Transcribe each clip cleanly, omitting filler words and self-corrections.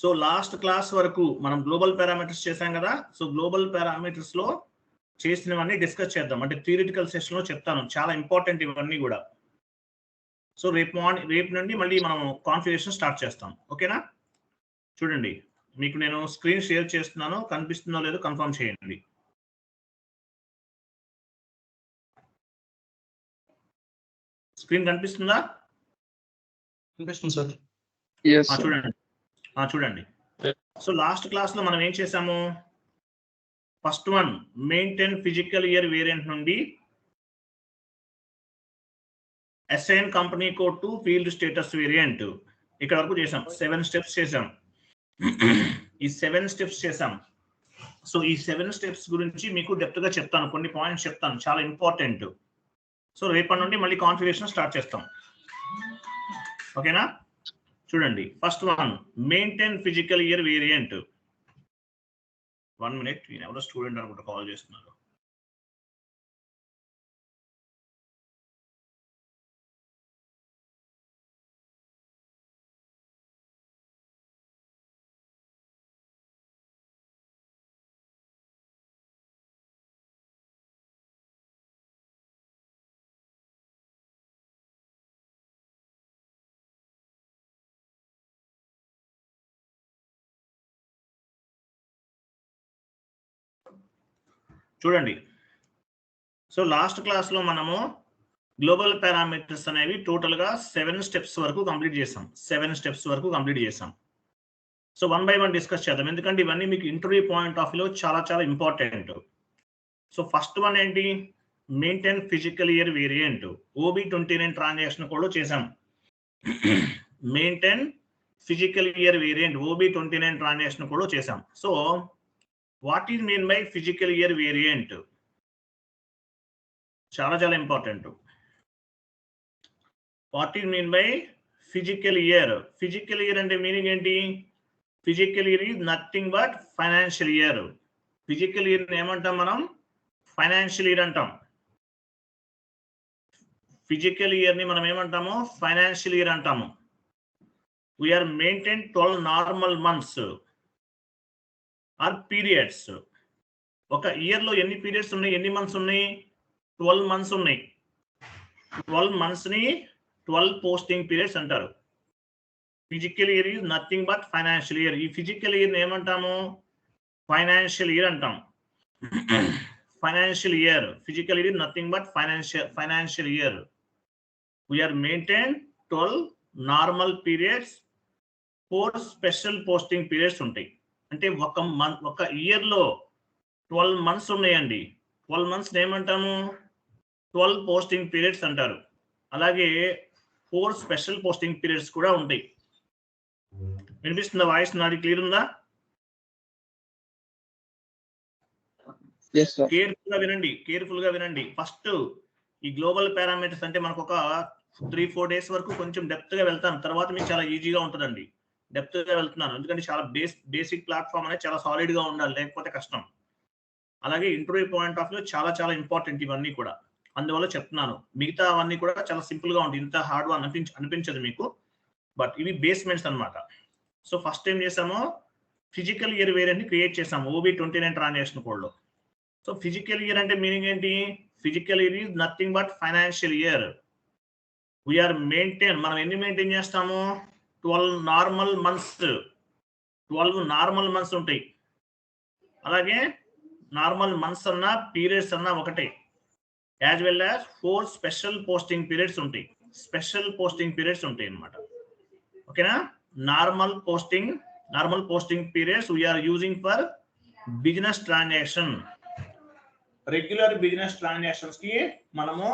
So last class వరకు మనం global parameters చేసాం కదా. సో గ్లోబల్ పారామీటర్స్ లో చేసినవన్నీ డిస్కస్ చేద్దాం. అంటే థియరిటికల్ సెషన్ లో చెప్తాను, చాలా ఇంపార్టెంట్ ఇవన్నీ కూడా. సో రేపు నుండి మళ్ళీ మనం కాన్ఫిగరేషన్ స్టార్ట్ చేస్తాం. ఓకేనా? చూడండి, మీకు నేను స్క్రీన్ షేర్ చేస్తున్నాను, కనిపిస్తుందో లేదో కన్ఫర్మ్ చేయండి. స్క్రీన్ కనిపిస్తుందా? కనిపిస్తుంది సార్. చూడండి. సో లాస్ట్ క్లాస్ లో మనం ఏం చేసాము? First one maintain physical year variant నుండి assign company code to field status variant, ఇక్కడ వరకు చేసాం. 7 స్టెప్స్ చేసాం. ఈ 7 స్టెప్స్ చేసాం. సో ఈ 7 స్టెప్స్ గురించి మీకు డెప్త్ గా చెప్తాను, కొన్ని పాయింట్స్ చెప్తాను, చాలా ఇంపార్టెంట్. సో రేపటి నుండి మళ్ళీ కాన్ఫిగరేషన్ స్టార్ట్ చేస్తాం. ఓకేనా? చూడండి, first one maintain physical year variant. 1 minute, నేను ఎవరో స్టూడెంట్ అనుకుంటా కాల్ చేస్తున్నారు. చూడండి, సో లాస్ట్ క్లాస్ లో మనము గ్లోబల్ పారామీటర్స్ అనేవి టోటల్ గా 7 స్టెప్స్ వరకు కంప్లీట్ చేసాం. 7 స్టెప్స్ వరకు కంప్లీట్ చేసాం. సో 1 by 1 డిస్కస్ చేద్దాం, ఎందుకంటే ఇవన్నీ మీకు ఇంటర్వ్యూ పాయింట్ ఆఫ్ వ్యూలో చాలా చాలా ఇంపార్టెంట్. సో ఫస్ట్ వన్ ఏంటి? Maintain physical year variant. OB29 transaction code లో చేసాం. Maintain physical year variant OB29 transaction code లో చేసాం. So what is mean by physical year variant? చాలా చాలా important. What is mean by physical year? Physical year అంటే meaning ఏంటి? Physical year is nothing but financial year. Physical year ఏమంటాం మనం? Financial year అంటాం. Physical year ని మనం ఏమంటాము? ఫైనాన్షియల్ ఇయర్ అంటాము. We are maintain 12 normal months or periods. ఒక ఇయర్ లో ఎన్ని పీరియడ్స్ ఉన్నాయి, ఎన్ని మంత్స్ ఉన్నాయి? 12 మంత్స్ ఉన్నాయి. 12 మంత్స్ ని 12 పోస్టింగ్ పీరియడ్స్ అంటారు. Physical year is nothing but financial year. ఈ ఫిజికల్ ఇయర్ ఏమంటాము? ఫైనాన్షియల్ ఇయర్ అంటాం. Financial year, physical year nothing but financial year. We are maintain 12 normal periods, 4 special posting periods ఉంటాయి. అంటే ఒక ఇయర్ లో 12 మంత్స్ ఉన్నాయండి. 12 మంత్స్ ఏమంటాము? 12 పోస్టింగ్ పీరియడ్స్ అంటారు. అలాగే 4 స్పెషల్ పోస్టింగ్ పీరియడ్స్ కూడా ఉంటాయి. వినిపిస్తుందా? వాయిస్ నాది క్లియర్ ఉందా? కేర్ఫుల్ గా వినండి. ఫస్ట్ ఈ గ్లోబల్ పారామీటర్స్ అంటే మనకు ఒక 3-4 డేస్ వరకు కొంచెం డెప్త్ గా వెళ్తాను, తర్వాత మీకు చాలా ఈజీగా ఉంటుందండి. డెప్త్ గా వెళ్తున్నాను ఎందుకంటే చాలా బేసిక్ ప్లాట్ఫామ్ అనేది చాలా సాలిడ్ గా ఉండాలి, లేకపోతే కష్టం. అలాగే ఇంటర్వ్యూ పాయింట్ ఆఫ్ వ్యూ చాలా చాలా ఇంపార్టెంట్ ఇవన్నీ కూడా, అందువల్ల చెప్తున్నాను. మిగతా అవన్నీ కూడా చాలా సింపుల్ గా ఉంటుంది, ఇంత హార్డ్ గా అనిపించదు మీకు, బట్ ఇవి బేస్మెంట్స్ అన్నమాట. సో ఫస్ట్ ఏం చేసాము? ఫిజికల్ ఇయర్ వేరియంట్ ని క్రియేట్ చేసాము OB29 ట్రాన్సాక్షన్ కోడ్ లో. సో ఫిజికల్ ఇయర్ అంటే మీనింగ్ ఏంటి? Physical year is nothing but financial year. We are maintain, మనం ఎన్ని మెయింటైన్ చేస్తాము? 12 నార్మల్ మంత్స్. 12 నార్మల్ మంత్స్ ఉంటాయి. అలాగే నార్మల్ మంత్స్ అన్నా పీరియడ్స్ అన్నా ఒకటే. As well as 4 special posting periods ఉంటాయి. స్పెషల్ పోస్టింగ్ పీరియడ్స్ ఉంటాయి అన్నమాట. ఓకేనా? Normal posting periods we are using for business transaction. Regular business transactions కి మనము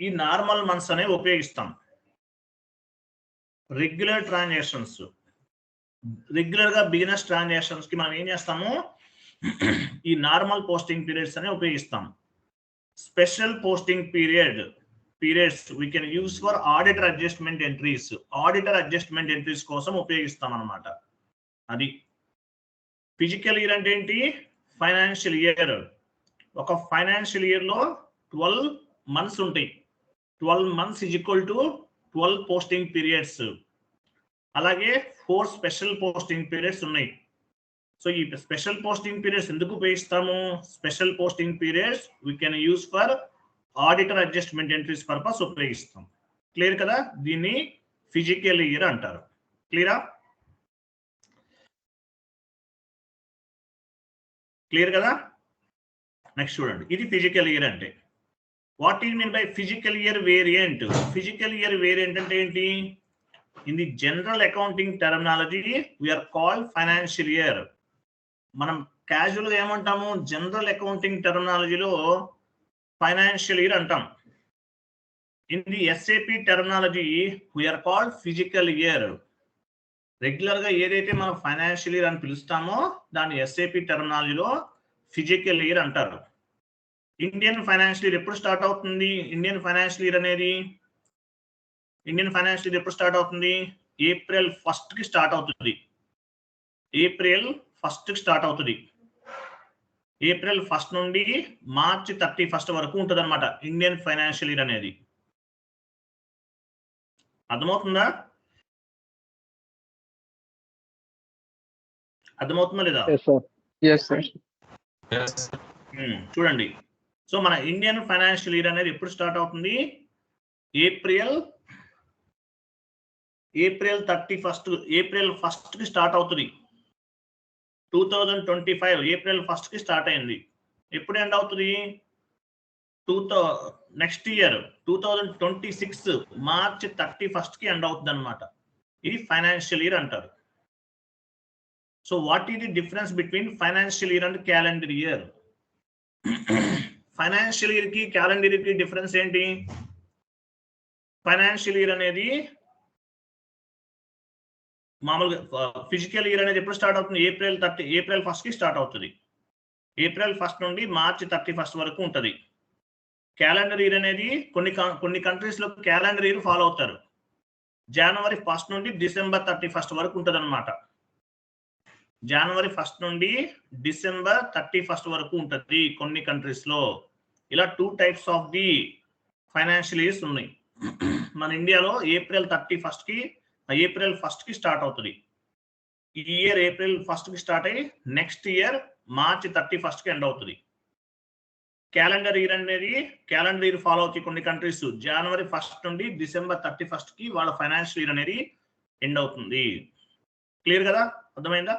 ఈ నార్మల్ మంత్స్ అనేవి ఉపయోగిస్తాం. రెగ్యులర్ గా బిజినెస్ ట్రాన్సాక్షన్స్ కి మనం ఏం చేస్తాము? ఈ నార్మల్ పోస్టింగ్ పీరియడ్స్ అనేవి ఉపయోగిస్తాం. Special posting periods we can use for auditor adjustment entries కోసం ఉపయోగిస్తాం అన్నమాట. అది ఫిజికల్ ఇయర్ అంటే ఏంటి? Financial year. ఒక ఫైనాన్షియల్ ఇయర్ లో 12 మంత్స్ ఉంటాయి. 12 months is equal to 12 posting periods. అలాగే 4 స్పెషల్ పోస్టింగ్ పీరియడ్స్ ఉన్నాయి. సో ఈ స్పెషల్ పోస్టింగ్ పీరియడ్స్ ఎందుకు ఉపయోగిస్తాము? Special posting periods we can use for auditor adjustment entries purpose ఉపయోగిస్తాం. క్లియర్ కదా? దీన్ని ఫిజికల్ ఇయర్ అంటారు. క్లియరా? క్లియర్ కదా? నెక్స్ట్ చూడండి, ఇది ఫిజికల్ ఇయర్ అంటే. What is mean by physical year variant? Physical year variant అంటే ఏంటి? In the general accounting terminology we are called financial year. మనం క్యాజువల్ గా ఏమంటాము? జనరల్ అకౌంటింగ్ టెర్మినాలజీలో ఫైనాన్షియల్ ఇయర్ అంటాం. In the SAP terminology we are called physical year. Regular గా ఏదైతే మనం ఫైనాన్షియల్ ఇయర్ అని పిలుస్తామో దాన్ని ఎస్ఏపి టెర్మినాలజీలో ఫిజికల్ ఇయర్ అంటారు. ఇండియన్ ఫైనాన్షియల్ ఇయర్ ఎప్పుడు స్టార్ట్ అవుతుంది? ఇండియన్ ఫైనాన్షియల్ ఇయర్ ఎప్పుడు స్టార్ట్ అవుతుంది? ఏప్రిల్ 1 కి స్టార్ట్ అవుతుంది. ఏప్రిల్ 1 కి స్టార్ట్ అవుతుంది. ఏప్రిల్ 1 నుండి మార్చి 31 వరకు ఉంటుంది అనమాట ఇండియన్ ఫైనాన్షియల్ ఇయర్ అనేది. అర్థమవుతుందా? అర్థమవుతుందా లేదా? చూడండి, సో మన ఇండియన్ ఫైనాన్షియల్ ఇయర్ అనేది ఎప్పుడు స్టార్ట్ అవుతుంది? ఏప్రిల్ 1 కి స్టార్ట్ అవుతుంది. 2025 ఏప్రిల్ 1 కి స్టార్ట్ అయింది. ఎప్పుడు ఎండ్ అవుతుంది? నెక్స్ట్ ఇయర్ 2026 మార్చ్ 31 కి ఎండ్ అవుతుంది అనమాట. ఇది ఫైనాన్షియల్ ఇయర్ అంటారు. So what is the difference between financial year and calendar year? Financial year కి క్యాలెండర్ ఇయర్ కి డిఫరెన్స్ ఏంటి? ఫైనాన్షియల్ ఇయర్ అనేది మామూలుగా ఫిజికల్ ఇయర్ అనేది ఎప్పుడు స్టార్ట్ అవుతుంది? ఏప్రిల్ 1 కి స్టార్ట్ అవుతుంది. ఏప్రిల్ 1 నుండి మార్చి 31 వరకు ఉంటుంది. క్యాలెండర్ ఇయర్ అనేది కొన్ని కంట్రీస్ లో క్యాలెండర్ ఇయర్ ఫాలో అవుతారు. జనవరి 1 నుండి డిసెంబర్ 31 వరకు ఉంటుంది అనమాట. జనవరి 1 నుండి డిసెంబర్ 31 వరకు ఉంటుంది కొన్ని కంట్రీస్ లో. ఇలా 2 types of the financial years ఉన్నాయి. మన ఇండియాలో ఏప్రిల్ 1 కి స్టార్ట్ అవుతుంది. ఈ ఇయర్ ఏప్రిల్ 1 కి స్టార్ట్ అయ్యి నెక్స్ట్ ఇయర్ మార్చి 31 కి ఎండ్ అవుతుంది. క్యాలెండర్ ఇయర్ ఫాలో అవుతాయి కొన్ని కంట్రీస్. జనవరి 1 నుండి డిసెంబర్ 31 కి వాళ్ళ ఫైనాన్షియల్ ఇయర్ అనేది ఎండ్ అవుతుంది. క్లియర్ కదా? అర్థమైందా?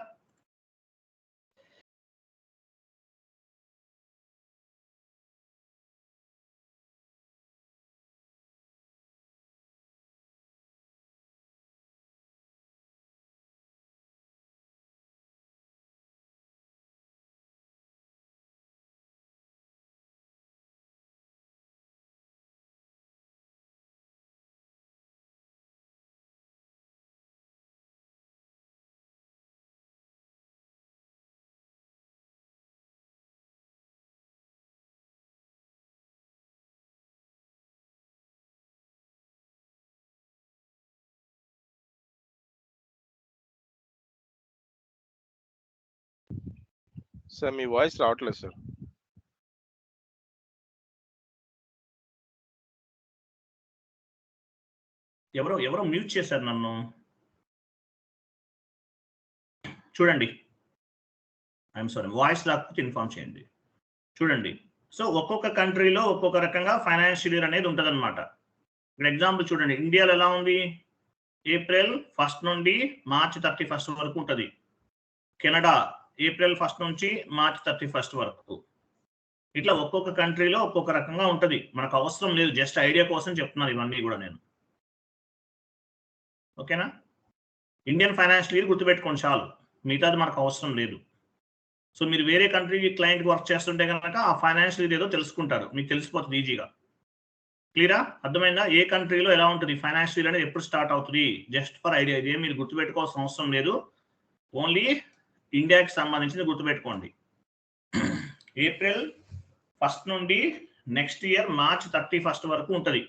సార్ మీ వాయిస్ రావట్లేదు సార్. ఎవరో మ్యూట్ చేశారు నన్ను. చూడండి, ఐఎమ్ సారీ, వాయిస్ రాకపోతే ఇన్ఫార్మ్ చేయండి. చూడండి, సో ఒక్కొక్క కంట్రీలో ఒక్కొక్క రకంగా ఫైనాన్షియల్ ఇయర్ అనేది ఉంటుంది అనమాట. ఇప్పుడు ఎగ్జాంపుల్ చూడండి, ఇండియాలో ఎలా ఉంది? ఏప్రిల్ 1 నుండి మార్చి 31 వరకు ఉంటుంది. కెనడా ఏప్రిల్ 1 నుంచి మార్చి 31 వరకు. ఇట్లా ఒక్కొక్క కంట్రీలో ఒక్కొక్క రకంగా ఉంటుంది. మనకు అవసరం లేదు, జస్ట్ ఐడియా కోసం చెప్తున్నాను ఇవన్నీ కూడా నేను. ఓకేనా? ఇండియన్ ఫైనాన్షియల్ ఇయర్ గుర్తుపెట్టుకోండి చాలు, మిగతాది మనకు అవసరం లేదు. సో మీరు వేరే కంట్రీ క్లయింట్ వర్క్ చేస్తుంటే కనుక ఆ ఫైనాన్షియల్ ఇయర్ ఏదో తెలుసుకుంటారు, మీకు తెలిసిపోతుంది ఈజీగా. క్లియరా? అర్థమైందా? ఏ కంట్రీలో ఎలా ఉంటుంది ఫైనాన్షియల్ ఇయర్ అనేది ఎప్పుడు స్టార్ట్ అవుతుంది? జస్ట్ ఫర్ ఐడియా, ఇదే మీరు గుర్తుపెట్టుకోవాల్సిన అవసరం లేదు. ఓన్లీ ఇండియాకి సంబంధించింది గుర్తుపెట్టుకోండి. ఏప్రిల్ 1 నుండి నెక్స్ట్ ఇయర్ మార్చ్ 31 వరకు ఉంటుంది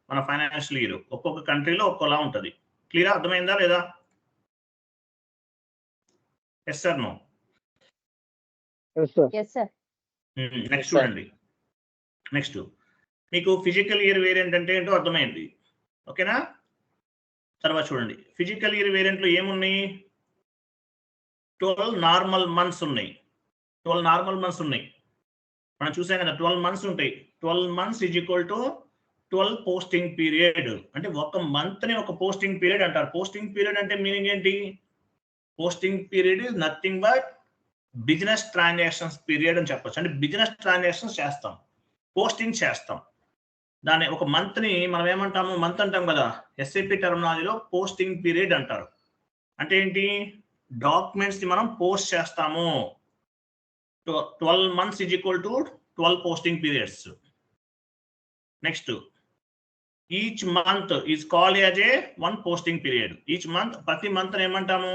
మన ఫైనాన్షియల్ ఇయర్. ఒక్కొక్క కంట్రీలో ఒక్కోలా ఉంటుంది. క్లియరా? అర్థమైందా లేదా? Yes sir, no? నెక్స్ట్ చూడండి, నెక్స్ట్ మీకు ఫిజికల్ ఇయర్ వేరియంట్ అంటే ఏంటో అర్థమైంది. ఓకేనా? తర్వాత చూడండి ఫిజికల్ ఇయర్ వేరియంట్ లో ఏమున్నాయి 12 నార్మల్ మంత్స్ ఉన్నాయి 12 నార్మల్ మంత్స్ ఉన్నాయి మనం చూసాం కదా 12 మంత్స్ ఉంటాయి 12 months is equal to 12 posting period అంటే ఒక మంత్ ని ఒక పోస్టింగ్ పీరియడ్ అంటారు పోస్టింగ్ పీరియడ్ అంటే మీనింగ్ ఏంటి posting period is nothing but business transactions period అని చెప్పొచ్చు అంటే బిజినెస్ ట్రాన్సాక్షన్స్ చేస్తాం పోస్టింగ్ చేస్తాం దాని ఒక మంత్ ని మనం ఏమంటాము మంత్ అంటాం కదా ఎస్ఏపి టర్మినాలజీలో పోస్టింగ్ పీరియడ్ అంటారు అంటే ఏంటి డాక్యుమెంట్స్ ని మనం పోస్ట్ చేస్తాము 12 months is equal to 12 posting periods. Next, each month is called as a one posting period. Each month, ప్రతి మంత్ ఏమంటాము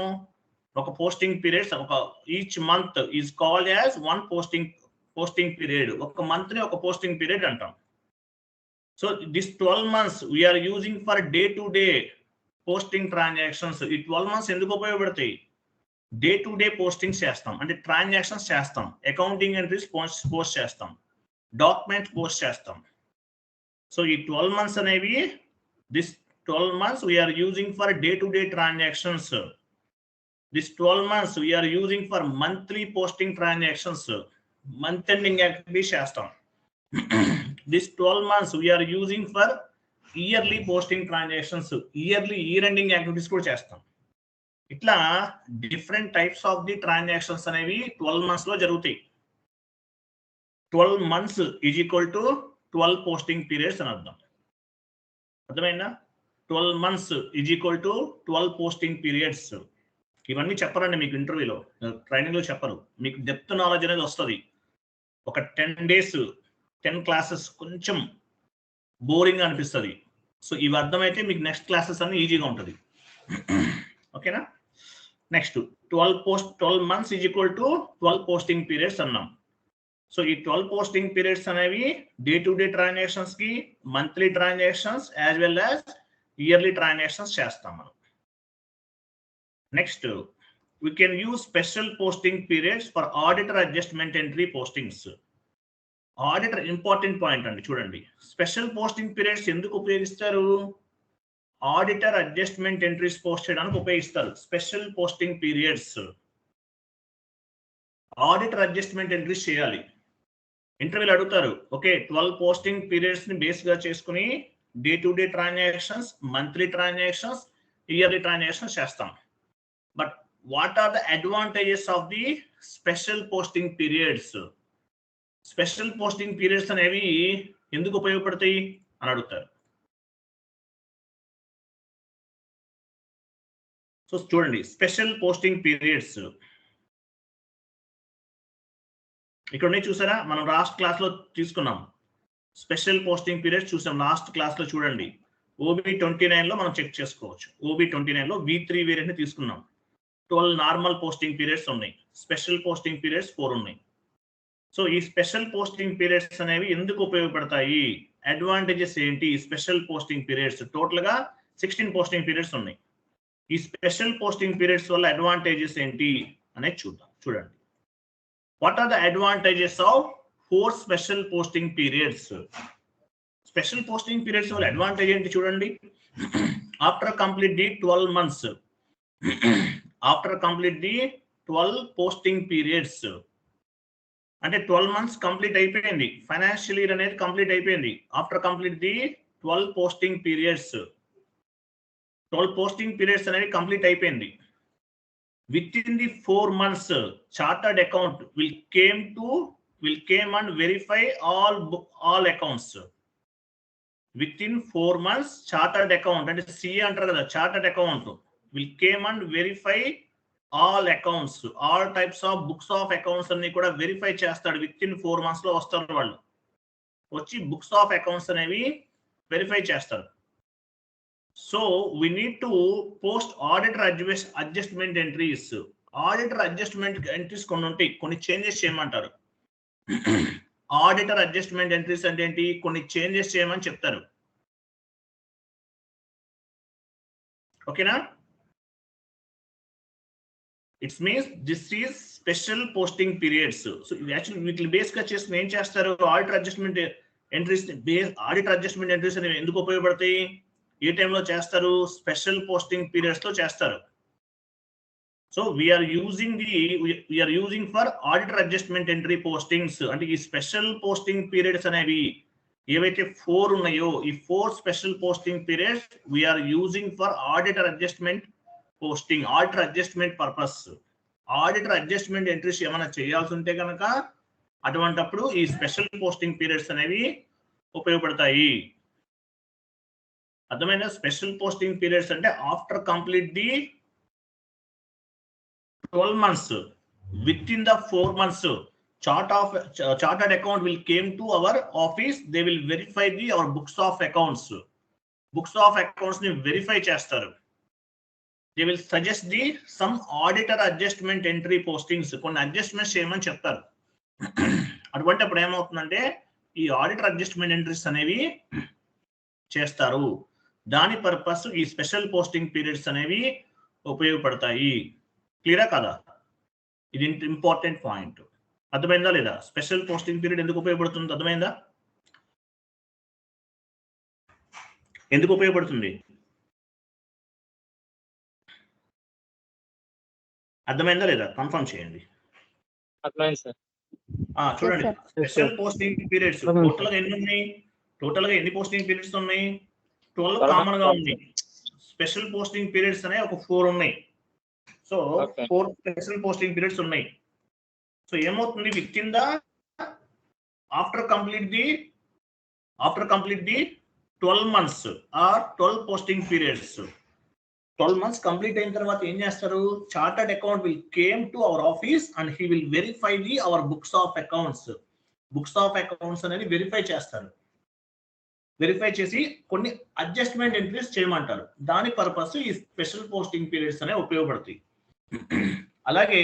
ఒక పోస్టింగ్ పీరియడ్స్ ఒక each month is called as one posting period. ఒక month ని ఒక posting period అంటాం. So this 12 months we are using for day to day posting transactions. ఈ 12 months ఎందుకు ఉపయోగపడతాయి డే టు డే పోస్టింగ్ చేస్తాం అంటే ట్రాన్సాక్షన్స్ చేస్తాం అకౌంటింగ్ ఎంట్రీస్ పోస్ట్ చేస్తాం డాక్యుమెంట్ పోస్ట్ చేస్తాం సో ఈ 12 months అనేవి this 12 months we are using for day to day transactions this 12 months we are using for monthly posting transactions month ending activities చేస్తాం this 12 months we are using for yearly posting transactions yearly year ending activities కూడా చేస్తాం ఇట్లా different types of the transactions అనేవి 12 months లో జరుగుతాయి 12 months is equal to 12 posting periods అని అర్థమైందా 12 months is equal to 12 posting periods ఇవన్నీ చెప్పరండి మీకు ఇంటర్వ్యూలో ట్రైనింగ్ లో చెప్పరు మీకు డెప్త్ నాలెడ్జ్ అనేది వస్తుంది ఒక 10 days 10 classes కొంచెం బోరింగ్ అనిపిస్తుంది సో ఇవి అర్థమైతే మీకు నెక్స్ట్ క్లాసెస్ అన్ని ఈజీగా ఉంటుంది ఓకేనా next 12 months is equal to 12 posting periods అన్నాం సో ఈ 12 పోస్టింగ్ పీరియడ్స్ అనేవి డే టు డే ట్రాన్సాక్షన్స్ కి monthly transactions as well as yearly transactions చేస్తాం మనం next we can use special posting periods for auditor adjustment entry postings auditor important point అండి చూడండి special posting periods ఎందుకు ఉపయోగిస్తారు auditor adjustment entries post చేయడానికి ఉపయోగిస్తారు special posting periods auditor adjustment entries చేయాలి ఇంటర్వ్యూలు అడుగుతారు ఓకే 12 పోస్టింగ్ పీరియడ్స్ ని బేస్ గా చేసుకుని day to day transactions monthly transactions yearly transactions చేస్తాం but what are the advantages of the special posting periods special posting periods అనేవి ఎందుకు ఉపయోగపడతాయి అని అడుగుతారు సో చూడండి స్పెషల్ పోస్టింగ్ పీరియడ్స్ ఇక్కడ చూసారా మనం లాస్ట్ క్లాస్ లో తీసుకున్నాం స్పెషల్ పోస్టింగ్ పీరియడ్స్ చూసాం లాస్ట్ క్లాస్ లో చూడండి OB29 లో మనం చెక్ చేసుకోవచ్చు OB29 లో V3 వేరియంట్ ని తీసుకున్నాం 12 నార్మల్ పోస్టింగ్ పీరియడ్స్ ఉన్నాయి స్పెషల్ పోస్టింగ్ పీరియడ్స్ 4 ఉన్నాయి సో ఈ స్పెషల్ పోస్టింగ్ పీరియడ్స్ అనేవి ఎందుకు ఉపయోగపడతాయి అడ్వాంటేజెస్ ఏంటి స్పెషల్ పోస్టింగ్ పీరియడ్స్ టోటల్ గా 16 పోస్టింగ్ పీరియడ్స్ ఉన్నాయి ఈ స్పెషల్ పోస్టింగ్ పీరియడ్స్ వల్ల అడ్వాంటేజెస్ ఏంటి అనేది చూడండి what are the advantages of 4 special posting periods special posting periods వల్ల అడ్వాంటేజ్ ఏంటి చూడండి after complete the 12 months after complete the 12 posting periods అంటే 12 months కంప్లీట్ అయిపోయింది ఫైనాన్షియల్ ఇయర్ అనేది కంప్లీట్ అయిపోయింది after complete the 12 posting periods 12 posting periods అనేది complete అయిపోయింది within the 4 months chartered account will came and verify all accounts within 4 months chartered account అంటే CA అంటారు కదా chartered account will came and verify all accounts all types of books of accounts అన్ని కూడా verify చేస్తాడు with in 4 months లో వస్తారు వాళ్ళు వచ్చి బుక్స్ ఆఫ్ అకౌంట్స్ అనేవి వెరిఫై చేస్తారు so we need to post auditor adjustment entries auditor adjustment entries కొన్ని ఉంటాయి కొన్ని చేంజెస్ చేయమంటారు ఆడిటర్ అడ్జస్ట్మెంట్ ఎంట్రీస్ అంటే ఏంటి కొన్ని చేంజెస్ చేయమని చెప్తారు ఓకేనా it's means this is special posting periods so actually వీటిని బేస్ గా చేసుకుని ఏం చేస్తారు auditor adjustment entries auditor adjustment entries అనేవి ఎందుకు ఉపయోగపడతాయి ఏ టైంలో చేస్తారు? స్పెషల్ పోస్టింగ్ పీరియడ్స్ లో చేస్తారు. So we are using for auditor adjustment entry postings. అంటే ఈ స్పెషల్ పోస్టింగ్ పీరియడ్స్ అనేవి ఏవైతే 4 ఉన్నాయో, ఈ 4 special posting periods we are using for auditor adjustment posting, auditor adjustment purpose. Auditor adjustment entries ఏమైనా చేయాల్సి ఉంటే కనుక అటువంటప్పుడు ఈ స్పెషల్ పోస్టింగ్ పీరియడ్స్ అనేవి ఉపయోగపడతాయి. అర్థమైన? స్పెషల్ పోస్టింగ్ పీరియడ్స్ అంటే after complete the 12 months, within the 4 months, chartered account will came to our office. They will verify our books of accounts. Books of accounts ni verify చేస్తారు. They will suggest some auditor adjustment entry postings. కొన్ని adjustments చేయమని చెప్తారు. అటువంటి అప్పుడు ఏమవుతుందంటే ఈ auditor adjustment entries అనేవి చేస్తారు. దాని పర్పస్ ఈ స్పెషల్ పోస్టింగ్ పీరియడ్స్ అనేవి ఉపయోగపడతాయి. క్లియరా కదా? ఇది ఇంపార్టెంట్ పాయింట్. అర్థమైందా లేదా? స్పెషల్ పోస్టింగ్ పీరియడ్ ఎందుకు ఉపయోగపడుతుంది? అర్థమైందా? ఎందుకు ఉపయోగపడుతుంది? అర్థమైందా లేదా? కన్ఫర్మ్ చేయండి. అర్థమైంది సార్. చూడండి, స్పెషల్ పోస్టింగ్ పీరియడ్స్ టోటల్ గా ఎన్ని ఉన్నాయి? టోటల్ గా ఎన్ని పోస్టింగ్ పీరియడ్స్ ఉన్నాయి? 12 కామన్ గా ఉన్నాయి. స్పెషల్ పోస్టింగ్ పీరియడ్స్ అనే ఒక 4 ఉన్నాయి. సో 4 స్పెషల్ పోస్టింగ్ పీరియడ్స్ ఉన్నాయి. సో ఏమవుతుంది? Within the after complete the 12 months or 12 posting periods, 12 months complete అయిన తర్వాత ఏం చేస్తారు? Chartered account will came to our office and he will verify our books of accounts. Books of accounts అనేది verify చేస్తారు. Verify చేసి కొన్ని adjustment entries చేయమంటారు. దాని పర్పస్ ఈ స్పెషల్ పోస్టింగ్ పీరియడ్స్ అనేవి ఉపయోగపడతాయి. అలాగే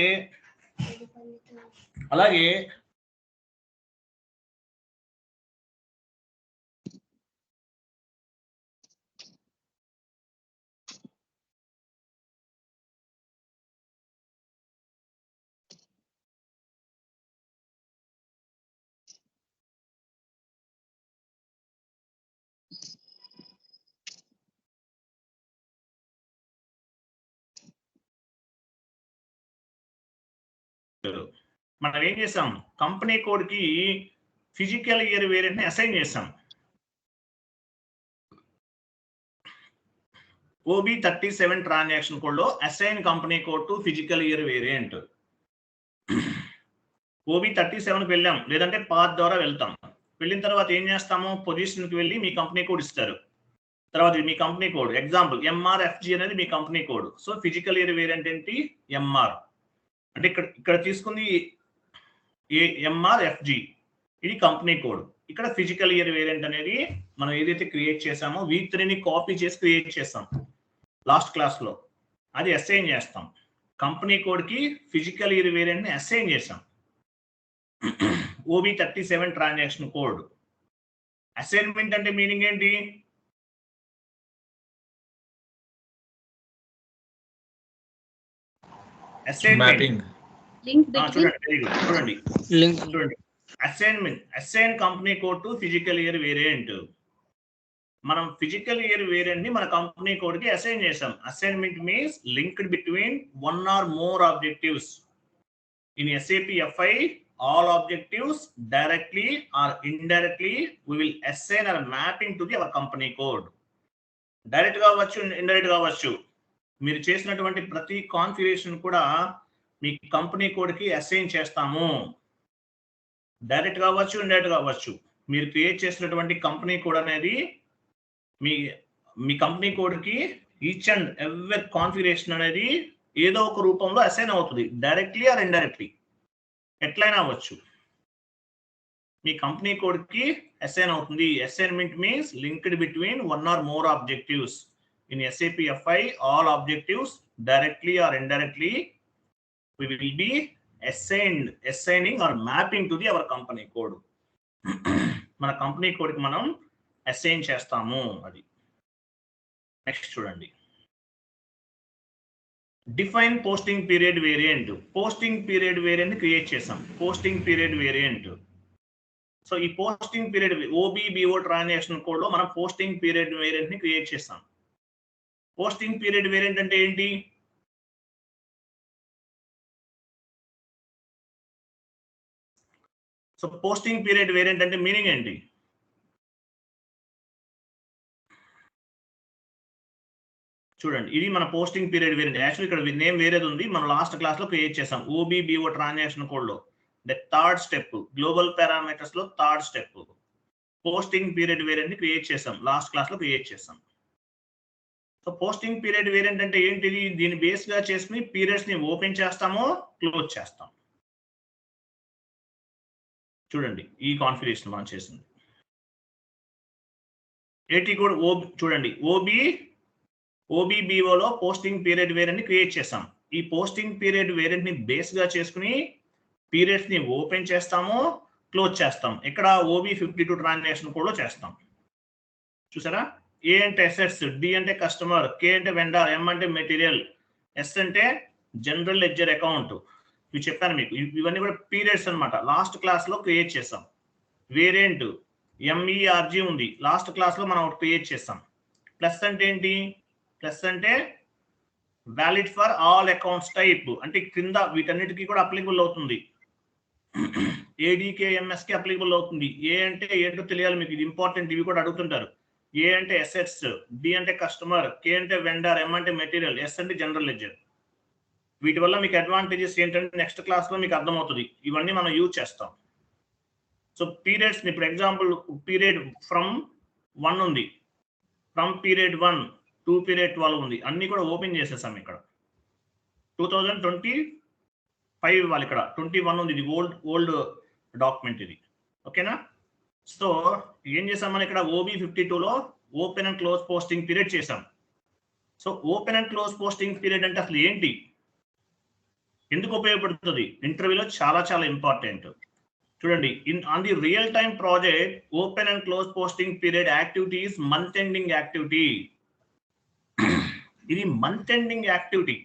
మనం ఏం చేసాం? కంపెనీ కోడ్ కి ఫిజికల్ ఇయర్ వేరియంట్ ని అసైన్ చేసాం. OB37 ట్రాన్సాక్షన్ కోడ్ లో assign company code to physical year variant. OB37 కి వెళ్ళాం, లేదంటే పాత్ ద్వారా వెళ్తాం. వెళ్ళిన తర్వాత ఏం చేస్తాము? పొజిషన్ కి వెళ్ళి మీ కంపెనీ కోడ్ ఇస్తారు. తర్వాత మీ కంపెనీ కోడ్ ఎగ్జాంపుల్ MRFG అనేది మీ company code. So physical year variant ఏంటి? MR. అంటే ఇక్కడ తీసుకుంది MRFG, ఇది కంపెనీ కోడ్. ఇక్కడ ఫిజికల్ ఇయర్ వేరియంట్ అనేది మనం ఏదైతే క్రియేట్ చేసామో V3ని కాపీ చేసి క్రియేట్ చేసాం లాస్ట్ క్లాస్ లో, అది అసైన్ చేస్తాం. కంపెనీ కోడ్ కి ఫిజికల్ ఇయర్ వేరియంట్ ని అసైన్ చేసాం. OB37 transaction code. అసైన్మెంట్ అంటే మీనింగ్ ఏంటి? అసైన్మెంట్ చూడండి, assign company code to physical year variant. మనం ఫిజికల్ ఇయర్ వేరియంట్ ని మన కంపెనీ కోడ్ కి అసైన్ చేసాం. Assignment means linked between 1 or more objectives. In SAP FI, all objectives directly or indirectly we will assign or mapping to our company code. Direct గా అవ్వచ్చు, indirect గా అవ్వచ్చు. మీరు చేసినటువంటి ప్రతి కాన్ఫిగరేషన్ కూడా మీ కంపెనీ కోడ్ కి అసైన్ చేస్తాము. డైరెక్ట్ గా అవ్వచ్చు, ఇండైరెక్ట్ గా అవ్వచ్చు. మీరు క్రియేట్ చేసినటువంటి కంపెనీ కోడ్ అనేది మీ కంపెనీ కోడ్ కి ఈచ్ అండ్ ఎవ్రీ కాన్ఫిగరేషన్ అనేది ఏదో ఒక రూపంలో అసైన్ అవుతుంది, డైరెక్ట్లీ ఆర్ ఇండైరెక్ట్లీ, ఎట్లయినా అవ్వచ్చు. మీ కంపెనీ కోడ్ కి అసైన్ అవుతుంది. Assignment means linked between 1 or more objectives. In SAP FI, all objectives directly or indirectly we will be assigning or mapping to our company code. మన company code కి మనం assign చేస్తాము. అది next చూడండి. Define posting period variant. Posting period variant create చేసాం. Posting period variant so ఈ posting period OBBO transaction code లో మనం పోస్టింగ్ పీరియడ్ వేరియంట్ ని క్రియేట్ చేస్తాం. పోస్టింగ్ పీరియడ్ వేరియంట్ అంటే ఏంటి? సో పోస్టింగ్ పీరియడ్ వేరియంట్ అంటే మీనింగ్ ఏంటి? చూడండి, ఇది మన పోస్టింగ్ పీరియడ్ వేరియంట్. యాక్చువల్లీ ఇక్కడ నేమ్ వేరేది ఉంది, మనం లాస్ట్ క్లాస్ లో క్రియేట్ చేసాం. OBBO ట్రాన్సాక్షన్ కోడ్ లో థర్డ్ స్టెప్, గ్లోబల్ పారామీటర్స్ లో third step posting period variant ని క్రియేట్ చేసాం. లాస్ట్ క్లాస్ లో క్రియేట్ చేసాం. సో పోస్టింగ్ పీరియడ్ వేరియంట్ అంటే ఏంటిది? దీన్ని బేస్ గా చేసుకుని పీరియడ్స్ ని ఓపెన్ చేస్తామో క్లోజ్ చేస్తాం. చూడండి, ఈ కాన్ఫిగరేషన్ మనం చేసింది. ఏటీ కోడ్ చూడండి, OBBO లో పోస్టింగ్ పీరియడ్ వేరియంట్ ని క్రియేట్ చేసాం. ఈ పోస్టింగ్ పీరియడ్ వేరియంట్ ని బేస్ గా చేసుకుని పీరియడ్స్ ని ఓపెన్ చేస్తాము, క్లోజ్ చేస్తాం. ఇక్కడ OB52 ట్రాన్సాక్షన్ కోడ్ లో చేస్తాం. చూసారా? ఏ అంటే అసెట్స్, డి అంటే కస్టమర్, కే అంటే వెండర్, ఎం అంటే మెటీరియల్, ఎస్ అంటే జనరల్ లెడ్జర్ అకౌంట్. ఇవి చెప్పాను మీకు. ఇవన్నీ కూడా పీరియడ్స్ అన్నమాట. లాస్ట్ క్లాస్ లో క్రియేట్ చేసాం. వేరియంట్ MERG ఉంది, లాస్ట్ క్లాస్ లో మనం ఒకటి క్రియేట్ చేసాం. ప్లస్ అంటే ఏంటి? ప్లస్ అంటే valid for all accounts type, అంటే క్రింద వీటన్నిటికీ కూడా అప్లికబుల్ అవుతుంది. ADKMS కి అప్లికబుల్ అవుతుంది. ఏ అంటే ఏంటో తెలియాలి మీకు, ఇది ఇంపార్టెంట్. ఇవి కూడా అడుగుతుంటారు. ఏ అంటే అసెట్స్, డి అంటే కస్టమర్, కే అంటే వెండర్, ఎం అంటే మెటీరియల్, ఎస్ అంటే జనరల్ లెడ్జర్. వీటి వల్ల మీకు అడ్వాంటేజెస్ ఏంటంటే నెక్స్ట్ క్లాస్ లో మీకు అర్థమవుతుంది. ఇవన్నీ మనం యూజ్ చేస్తాం. సో పీరియడ్స్, ఇప్పుడు ఎగ్జాంపుల్ పీరియడ్ ఫ్రమ్ 1 ఉంది, ఫ్రమ్ పీరియడ్ 1 టు పీరియడ్ 12 ఉంది. అన్ని కూడా ఓపెన్ చేసేసాం. ఇక్కడ 2025 ఇవ్వాలి, ఇక్కడ 21 ఉంది. ఇది ఓల్డ్ డాక్యుమెంట్ ఇది. ఓకేనా? సో ఏం చేసాం మనం ఇక్కడ OB52 లో open and close posting period చేసాం. So open and close posting period అంటే అసలు ఏంటి, ఎందుకు ఉపయోగపడుతుంది? ఇంటర్వ్యూలో చాలా చాలా ఇంపార్టెంట్. చూడండి, on the real time project open and close posting period activity is month ending activity. ఇది మంత్ ఎండింగ్ యాక్టివిటీ.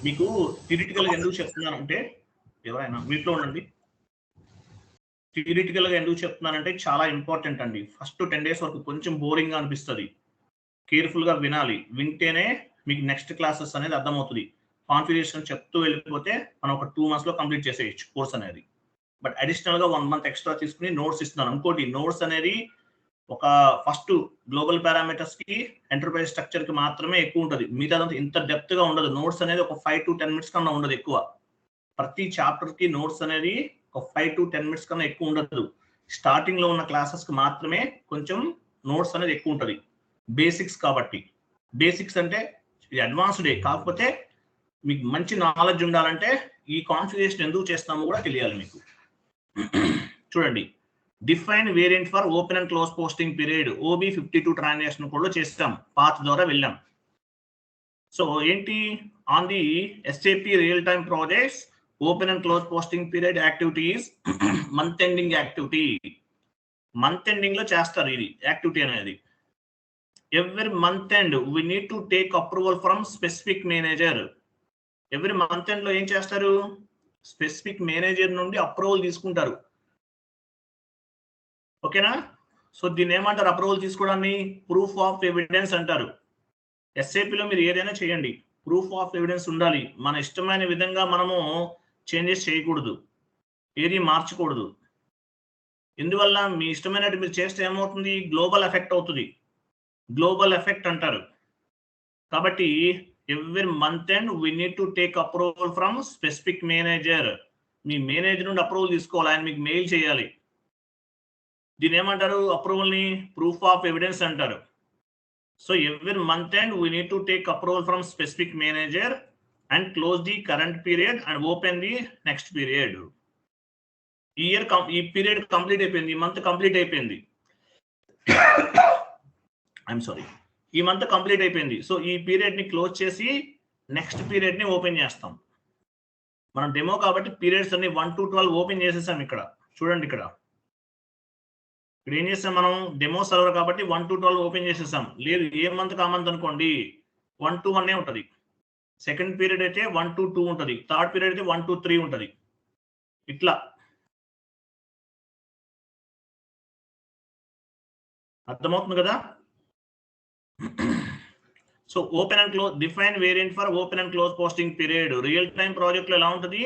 మీకు థియరిటికల్ గా ఎందుకు చెప్తున్నానంటే, ఎవరైనా మీట్లో ఉండండి, థియరిటికల్ గా ఎందుకు చెప్తున్నానంటే చాలా ఇంపార్టెంట్ అండి. ఫస్ట్ 10 days వరకు కొంచెం బోరింగ్ గా అనిపిస్తుంది. కేర్ఫుల్ గా వినాలి. వింటేనే మీకు నెక్స్ట్ క్లాసెస్ అనేది అర్థమవుతుంది. కాన్ఫిగరేషన్ చెప్తూ వెళ్ళిపోతే మనం ఒక 2 months లో కంప్లీట్ చేసేయచ్చు కోర్స్ అనేది. బట్ అడిషనల్ గా 1 month ఎక్స్ట్రా తీసుకుని నోట్స్ ఇస్తున్నాను. ఇంకోటి, నోట్స్ అనేది ఒక ఫస్ట్ గ్లోబల్ పారామీటర్స్ కి ఎంటర్ప్రైజ్ స్ట్రక్చర్ కి మాత్రమే ఎక్కువ ఉంటుంది. మిగతాదంతా ఇంత డెప్త్ గా ఉండదు. నోట్స్ అనేది ఒక 5 to 10 minutes కన్నా ఉండదు ఎక్కువ. ప్రతి చాప్టర్ కి నోట్స్ అనేది ఒక 5 to 10 minutes కన్నా ఎక్కువ ఉండదు. స్టార్టింగ్ లో ఉన్న క్లాసెస్ కి మాత్రమే కొంచెం నోట్స్ అనేది ఎక్కువ ఉంటుంది. బేసిక్స్ కాబట్టి. బేసిక్స్ అంటే ఇది అడ్వాన్స్డ్, కాకపోతే మీకు మంచి నాలెడ్జ్ ఉండాలంటే ఈ కాన్ఫిగరేషన్ ఎందుకు చేస్తామో కూడా తెలియాలి మీకు. చూడండి, define variant for open and close posting period OB52 transaction code లో చేస్తాం. పాత్ ద్వారా వెళ్ళాం. సో ఏంటి? On the SAP real time projects open and close posting period activities month ending activity. Month ending లో చేస్తారు ఇది యాక్టివిటీ అనేది. Every month end we need to take approval from specific manager. Every month end లో ఏం చేస్తారు? Specific manager నుండి approval తీసుకుంటారు. ఓకేనా? సో దీన్ని ఏమంటారు? అప్రూవల్ తీసుకోవడాన్ని ప్రూఫ్ ఆఫ్ ఎవిడెన్స్ అంటారు. SAP లో మీరు ఏదైనా చేయండి, ప్రూఫ్ ఆఫ్ ఎవిడెన్స్ ఉండాలి. మన ఇష్టమైన విధంగా మనము చేంజెస్ చేయకూడదు, ఏది మార్చకూడదు. ఎందువల్ల? మీ ఇష్టమైనట్టు మీరు చేస్తే ఏమవుతుంది? గ్లోబల్ ఎఫెక్ట్ అవుతుంది. గ్లోబల్ ఎఫెక్ట్ అంటారు. కాబట్టి every month end we need to take approval from specific manager. Me manager నుండి అప్రూవల్ తీసుకోవాలి. ఆయన మీకు మెయిల్ చేయాలి. దీని ఏమంటారు? అప్రూవల్ ని ప్రూఫ్ ఆఫ్ ఎవిడెన్స్ అంటారు. So every month end we need to take approval from specific manager and close the current period and open the next period. ఈ పీరియడ్ కంప్లీట్ అయిపోయింది. ఈ మంత్ కంప్లీట్ అయిపోయింది. I'm sorry, ఈ month complete అయిపోయింది. So ఈ period ని close చేసి next period ని ఓపెన్ చేస్తాం. మనం డెమో కాబట్టి పీరియడ్స్ అన్ని 1 to 12 ఓపెన్ చేసేసాం. ఇక్కడ చూడండి, ఇక్కడ ఏం చేస్తాం మనం? డెమో సర్వర్ కాబట్టి 1 to 12 ఓపెన్ చేసేసాం. లేదు, ఏ మంత్ కా మంత్ అనుకోండి 1 to 1 ఉంటుంది. సెకండ్ పీరియడ్ అయితే 1 to 2 ఉంటుంది. థర్డ్ పీరియడ్ అయితే 1 to 3 ఉంటుంది. ఇట్లా అర్థమవుతుంది కదా? So open and close define variant for open and close posting period. Real time project లో ఎలా ఉంటుంది?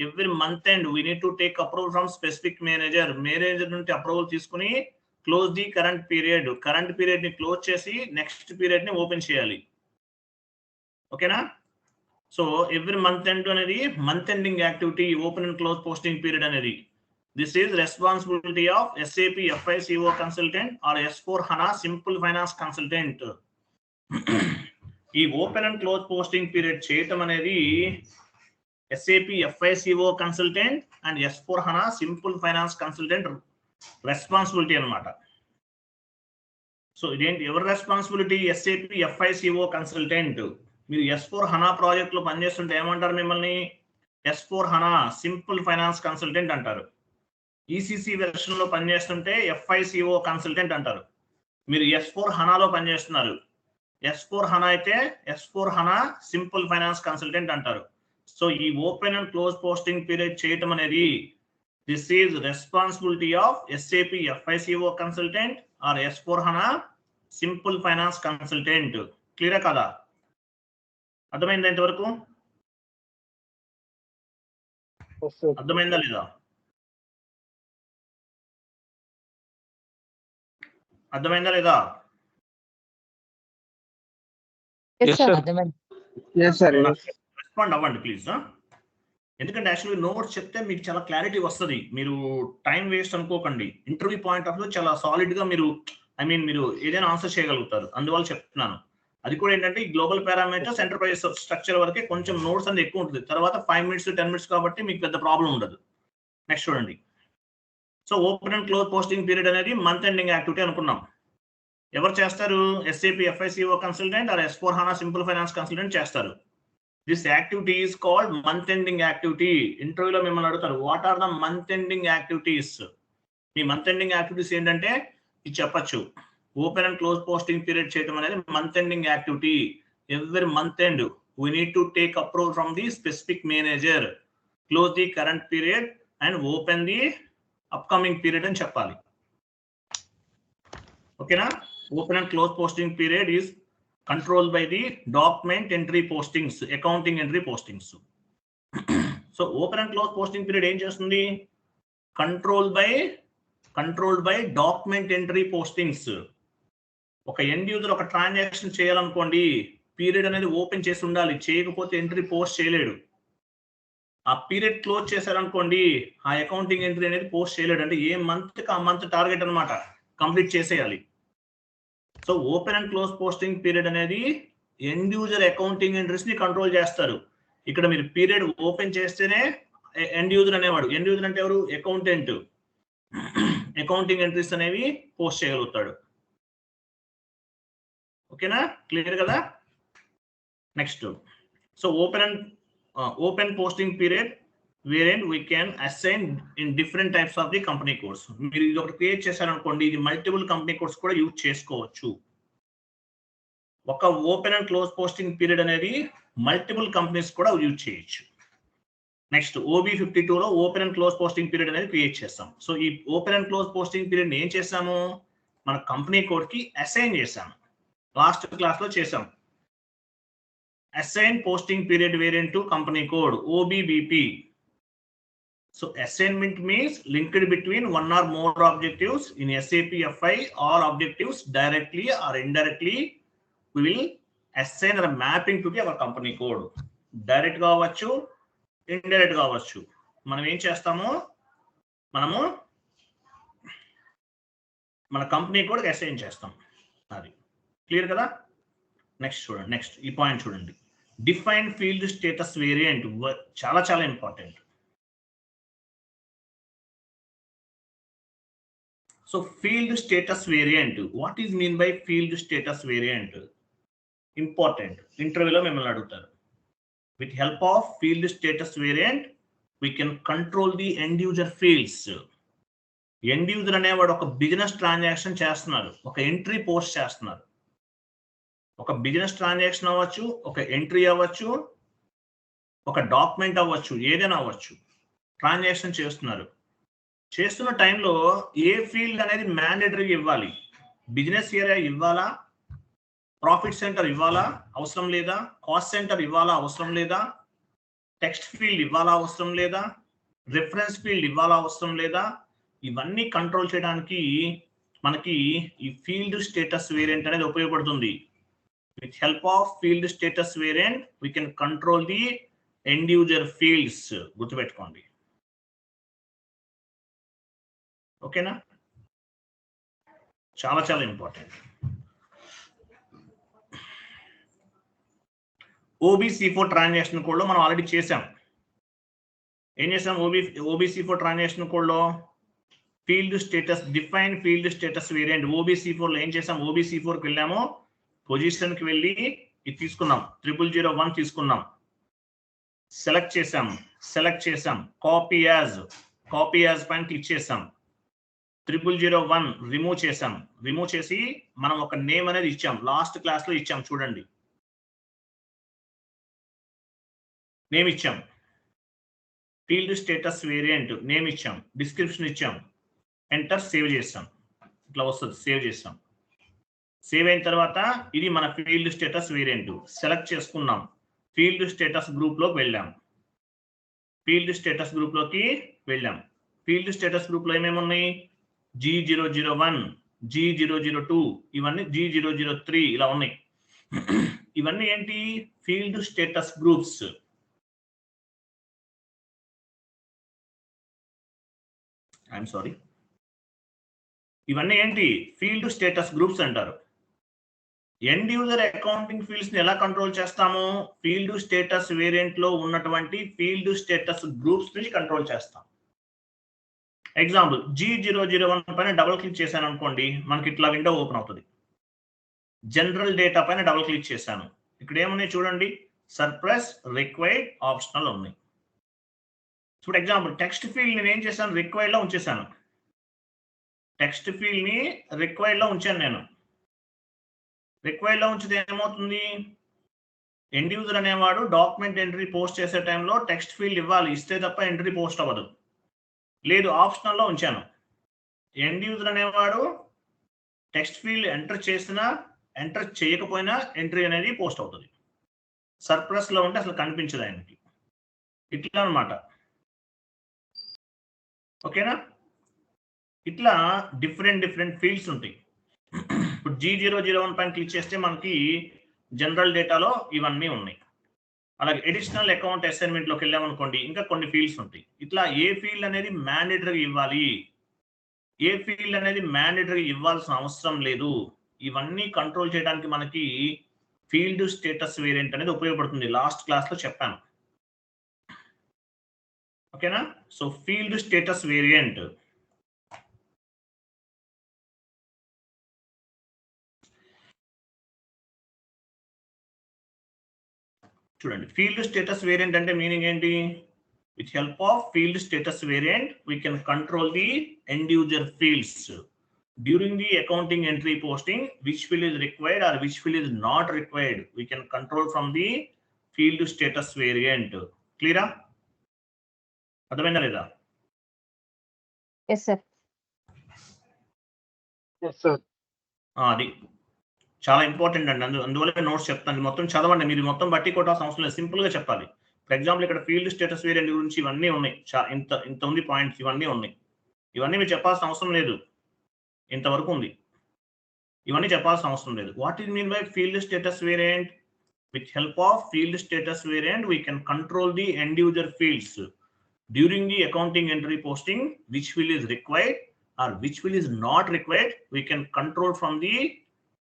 Every month and we need to take approval from specific manager నుండి అప్రూవల్ తీసుకుని క్లోజ్ ది కరెంట్ పీరియడ్ ని close చేసి next period ని open చేయాలి. ఓకేనా? సో ఎవ్రీ మంత్ ఎండ్ అనేది month ending activity open and close posting period అనేది. This is responsibility of SAP FICO consultant or S/4HANA Simple Finance consultant. ఈ open and close posting period చేయటం అనేది SAP FICO consultant and S/4HANA simple finance consultant responsibility అన్నమాట. So ఇదేంటి ఎవరి responsibility? SAP FICO consultant. మీరు S/4HANA project లో పనిచేస్తుంటే ఏమంటారు మిమ్మల్ని? S/4HANA సింపుల్ ఫైనాన్స్ కన్సల్టెంట్ అంటారు. ECC వెర్షన్ లో పనిచేస్తుంటే FICO కన్సల్టెంట్ అంటారు. మీరు S/4HANA లో పనిచేస్తున్నారు, S/4HANA అయితే S/4HANA సింపుల్ ఫైనాన్స్ కన్సల్టెంట్ అంటారు. సో ఈ open and close posting period చేయటం అనేది this is responsibility of SAP FICO consultant or S/4HANA simple finance consultant. Clear కదా? అర్థమైందా ఇంతవరకు? అర్థమైందా లేదా? అర్థమైందా లేదా? రెస్పాండ్ అవ్వండి ప్లీజ్. ఎందుకంటే యాక్చువల్లీ నోట్స్ చెప్తే మీకు చాలా క్లారిటీ వస్తుంది. మీరు టైం వేస్ట్ అనుకోకండి. ఇంటర్వ్యూ పాయింట్ ఆఫ్ వ్యూ చాలా సాలిడ్ గా మీరు మీరు ఏదైనా ఆన్సర్ చేయగలుగుతారు. అందువల్ల చెప్తున్నాను. అది కూడా ఏంటంటే ఈ గ్లోబల్ పారామీటర్స్ ఎంటర్ప్రైజ్ స్ట్రక్చర్ వరకే కొంచెం నోట్స్ అనేది ఎక్కువ ఉంటుంది. తర్వాత 5 minutes 10 minutes కాబట్టి మీకు పెద్ద ప్రాబ్లం ఉండదు. నెక్స్ట్ చూడండి. So open and close posting period అనేది మంత్ ఎండింగ్ యాక్టివిటీ అనుకున్నాం. ఎవరు చేస్తారు? SAP FICO consultant or S/4HANA simple finance consultant చేస్తారు. This activity is called month ending activity. ఇంటర్వ్యూలో మిమ్మల్ని అడుగుతారు, what are the month ending activities? మీ మంత్ ఎండింగ్ యాక్టివిటీస్ ఏంటంటే ఇది చెప్పచ్చు. Open and close posting period చేయడం అనేది month ending activity. Every month end we need to take approval from the specific manager, close the current period and open the upcoming period అని చెప్పాలి. ఓకేనా? Open and close posting period is controlled by the document entry postings, accounting entry postings. So open and close posting period ఏం చేస్తుంది? controlled by document entry postings. ఒక end user ఒక transaction చేయాలనుకోండి, period అనేది open చేసి ఉండాలి. చేయకపోతే entry post చేయలేడు. ఆ పీరియడ్ క్లోజ్ చేశారనుకోండి, ఆ అకౌంటింగ్ ఎంట్రీ అనేది పోస్ట్ చేయలేడు. అంటే ఏ మంత్ కి ఆ మంత్ టార్గెట్ అన్నమాట, కంప్లీట్ చేసేయాలి. So open and close posting period అనేది ఎండ్ యూజర్ అకౌంటింగ్ ఎంట్రీస్ ని కంట్రోల్ చేస్తారు. ఇక్కడ మీరు పీరియడ్ ఓపెన్ చేస్తేనే ఎండ్ యూజర్ అనేవాడు, ఎండ్ యూజర్ అంటే ఎవరు? అకౌంటెంట్. అకౌంటింగ్ ఎంట్రీస్ అనేవి పోస్ట్ చేయగలుగుతాడు. ఓకేనా? క్లియర్ కదా? Next. So open posting period wherein we can assign in different types of the company codes. మీరు ఇది ఒకటి క్రియేట్ చేశారనుకోండి, ఇది మల్టిపుల్ కంపెనీ కోడ్స్ కూడా యూజ్ చేసుకోవచ్చు. ఒక open and close posting period అనేది మల్టిపుల్ కంపెనీస్ కూడా యూజ్ చేయొచ్చు. నెక్స్ట్ OB52 లో open and close posting period అనేది క్రియేట్ చేస్తాం. సో ఈ open and close posting period ఏం చేసాము? మన కంపెనీ కోడ్ కి అసైన్ చేసాము. లాస్ట్ క్లాస్ లో చేసాం. Assign posting period variant to company code OBBP. So assignment means linked between one or more objectives in SAP FI. All objectives directly or indirectly we will assign a mapping to our company code. Direct గా అవ్వచ్చు, indirect గా అవ్వచ్చు. మనం ఏం చేస్తాము? మనము మన company code assign చేస్తాం. అది క్లియర్ కదా? నెక్స్ట్ చూడండి. నెక్స్ట్ ఈ పాయింట్ చూడండి. డిఫైన్ ఫీల్డ్ స్టేటస్ వేరియంట్ చాలా చాలా important. So field status variant. What is mean by field status variant? Important. Interview lo memmalni adugutaru. With help of field status variant, we can control the end user fields. End user అనేవాడు ఒక business transaction చేస్తున్నారు, ఒక entry post చేస్తున్నారు. ఒక business transaction అవ్వచ్చు, ఒక entry అవ్వచ్చు, ఒక డాక్యుమెంట్ అవ్వచ్చు, ఏదైనా అవ్వచ్చు. ట్రాన్సాక్షన్ చేస్తున్న టైంలో ఏ ఫీల్డ్ అనేది మ్యాండేటరీగా ఇవ్వాలి? బిజినెస్ ఏరియా ఇవ్వాలా, ప్రాఫిట్ సెంటర్ ఇవ్వాలా, అవసరం లేదా, కాస్ట్ సెంటర్ ఇవ్వాలా, అవసరం లేదా, టెక్స్ట్ ఫీల్డ్ ఇవ్వాలా, అవసరం లేదా, రిఫరెన్స్ ఫీల్డ్ ఇవ్వాలా, అవసరం లేదా, ఇవన్నీ కంట్రోల్ చేయడానికి మనకి ఈ ఫీల్డ్ స్టేటస్ వేరియంట్ అనేది ఉపయోగపడుతుంది. With help of field status variant, we can control the end user fields. గుర్తుపెట్టుకోండి. ఓకేనా? చాలా చాలా ఇంపార్టెంట్. OBC4 ట్రాన్సాక్షన్ కోడ్ లో మనం ఆల్రెడీ చేసాం. ఏం చేసాం? OBC4 ట్రాన్సాక్షన్ కోడ్ లో field status define field status variant OBC4 లో ఏం చేసాం? OBC4 కి వెళ్ళాము, పొజిషన్ కి వెళ్ళి ఇది తీసుకున్నాం, 0001 తీసుకున్నాం, సెలెక్ట్ చేసాం, కాపీ యాజ్ పైన క్లిక్ చేసాం, 0001 రిమూవ్ చేసి మనం ఒక నేమ్ అనేది ఇచ్చాం. లాస్ట్ క్లాస్ లో ఇచ్చాం, చూడండి, నేమ్ ఇచ్చాం, ఫీల్డ్ స్టేటస్ వేరియంట్ నేమ్ ఇచ్చాం, డిస్క్రిప్షన్ ఇచ్చాం, ఎంటర్, సేవ్ చేసాం. ఇట్లా వస్తుంది, సేవ్ చేసాం. సేవ్ అయిన తర్వాత ఇది మన ఫీల్డ్ స్టేటస్ వేరియంట్. సెలెక్ట్ చేసుకున్నాం, ఫీల్డ్ స్టేటస్ గ్రూప్ లోకి వెళ్ళాం, ఫీల్డ్ స్టేటస్ గ్రూప్ లోకి వెళ్ళాం. ఫీల్డ్ స్టేటస్ గ్రూప్ లో ఏమేమి ఉన్నాయి? G001, G002, ఇవన్నీ G003 ఇలా ఉన్నాయి. ఇవన్నీ ఏంటి? Field status groups. I'm sorry, ఇవన్నీ ఏంటి? ఫీల్డ్ స్టేటస్ గ్రూప్స్ అంటారు. ఎండ్ యూజర్ అకౌంటింగ్ ఫీల్డ్స్ ని ఎలా కంట్రోల్ చేస్తాము? ఫీల్డ్ స్టేటస్ వేరియంట్ లో ఉన్నటువంటి ఫీల్డ్ స్టేటస్ గ్రూప్స్ ని కంట్రోల్ చేస్తాం. ఎగ్జాంపుల్, G001 పైన డబుల్ క్లిక్ చేశాను అనుకోండి, మనకి ఇట్లా విండో ఓపెన్ అవుతుంది. జనరల్ డేటా పైన డబుల్ క్లిక్ చేశాను, ఇక్కడ ఏమున్నాయి చూడండి, సర్ప్లస్, రిక్వైర్డ్, ఆప్షనల్ ఉన్నాయి. ఇప్పుడు ఎగ్జాంపుల్, టెక్స్ట్ ఫీల్డ్ నేను ఏం చేశాను? రిక్వైర్డ్ లో ఉంచేసాను. టెక్స్ట్ ఫీల్డ్ ని రిక్వైర్డ్ లో ఉంచాను నేను. రిక్వైర్డ్ లో ఉంచితే ఏమవుతుంది? ఎండ్ యూజర్ అనేవాడు డాక్యుమెంట్ ఎంట్రీ పోస్ట్ చేసే టైంలో టెక్స్ట్ ఫీల్డ్ ఇవ్వాలి, ఇస్తే తప్ప ఎంట్రీ పోస్ట్ అవ్వదు. లేదు, ఆప్షనల్ లో ఉంచాను. ఎండ్ యూజర్ అనేవాడు టెక్స్ట్ ఫీల్డ్ ఎంటర్ చేసినా ఎంటర్ చేయకపోయినా ఎంట్రీ అనేది పోస్ట్ అవుతుంది. సర్ప్లస్ లో ఉంటే అసలు కనిపించదు ఆయనకి. ఇట్లా అనమాట. ఓకేనా? ఇట్లా డిఫరెంట్ ఫీల్డ్స్ ఉంటాయి. ఇప్పుడు G001 పైన క్లిక్ చేస్తే మనకి జనరల్ డేటాలో ఇవన్నీ ఉన్నాయి. అలాగే అడిషనల్ అకౌంట్ అసైన్మెంట్ లోకి వెళ్ళామనుకోండి, ఇంకా కొన్ని ఫీల్డ్స్ ఉంటాయి. ఇట్లా ఏ ఫీల్డ్ అనేది మ్యాండేటరీ ఇవ్వాలి, ఏ ఫీల్డ్ అనేది మ్యాండేటరీ ఇవ్వాల్సిన అవసరం లేదు, ఇవన్నీ కంట్రోల్ చేయడానికి మనకి ఫీల్డ్ స్టేటస్ వేరియంట్ అనేది ఉపయోగపడుతుంది. లాస్ట్ క్లాస్ లో చెప్పాను. ఓకేనా? So field status variant. చూడండి, ఫీల్డ్ స్టేటస్ వేరియంట్ అంటే మీనింగ్ ఏంటి? With help of field status variant we can control the end user fields during the accounting entry posting, which field is required or which field is not required. We can control from the field status variant. క్లియరా? అర్థమైందా లేదా? Yes, sir. Yes, sir. అది చాలా important అండి. అందువల్ల notes చెప్తాను, మొత్తం చదవండి. మీరు మొత్తం బట్టి కొట్టాల్సిన అవసరం లేదు, సింపుల్ గా చెప్పాలి. ఫర్ ఎగ్జాంపుల్, ఇక్కడ ఫీల్డ్ స్టేటస్ వేరియంట్ గురించి ఇవన్నీ ఉన్నాయి, ఇంత ఉంది పాయింట్స్, ఇవన్నీ ఉన్నాయి. ఇవన్నీ మీరు చెప్పాల్సిన అవసరం లేదు, ఇంతవరకు ఉంది. ఇవన్నీ చెప్పాల్సిన అవసరం లేదు. What is mean by field status variant? With help of field status variant we can control the end user fields during the accounting entry posting, which field is required or which field is not required. We can control from the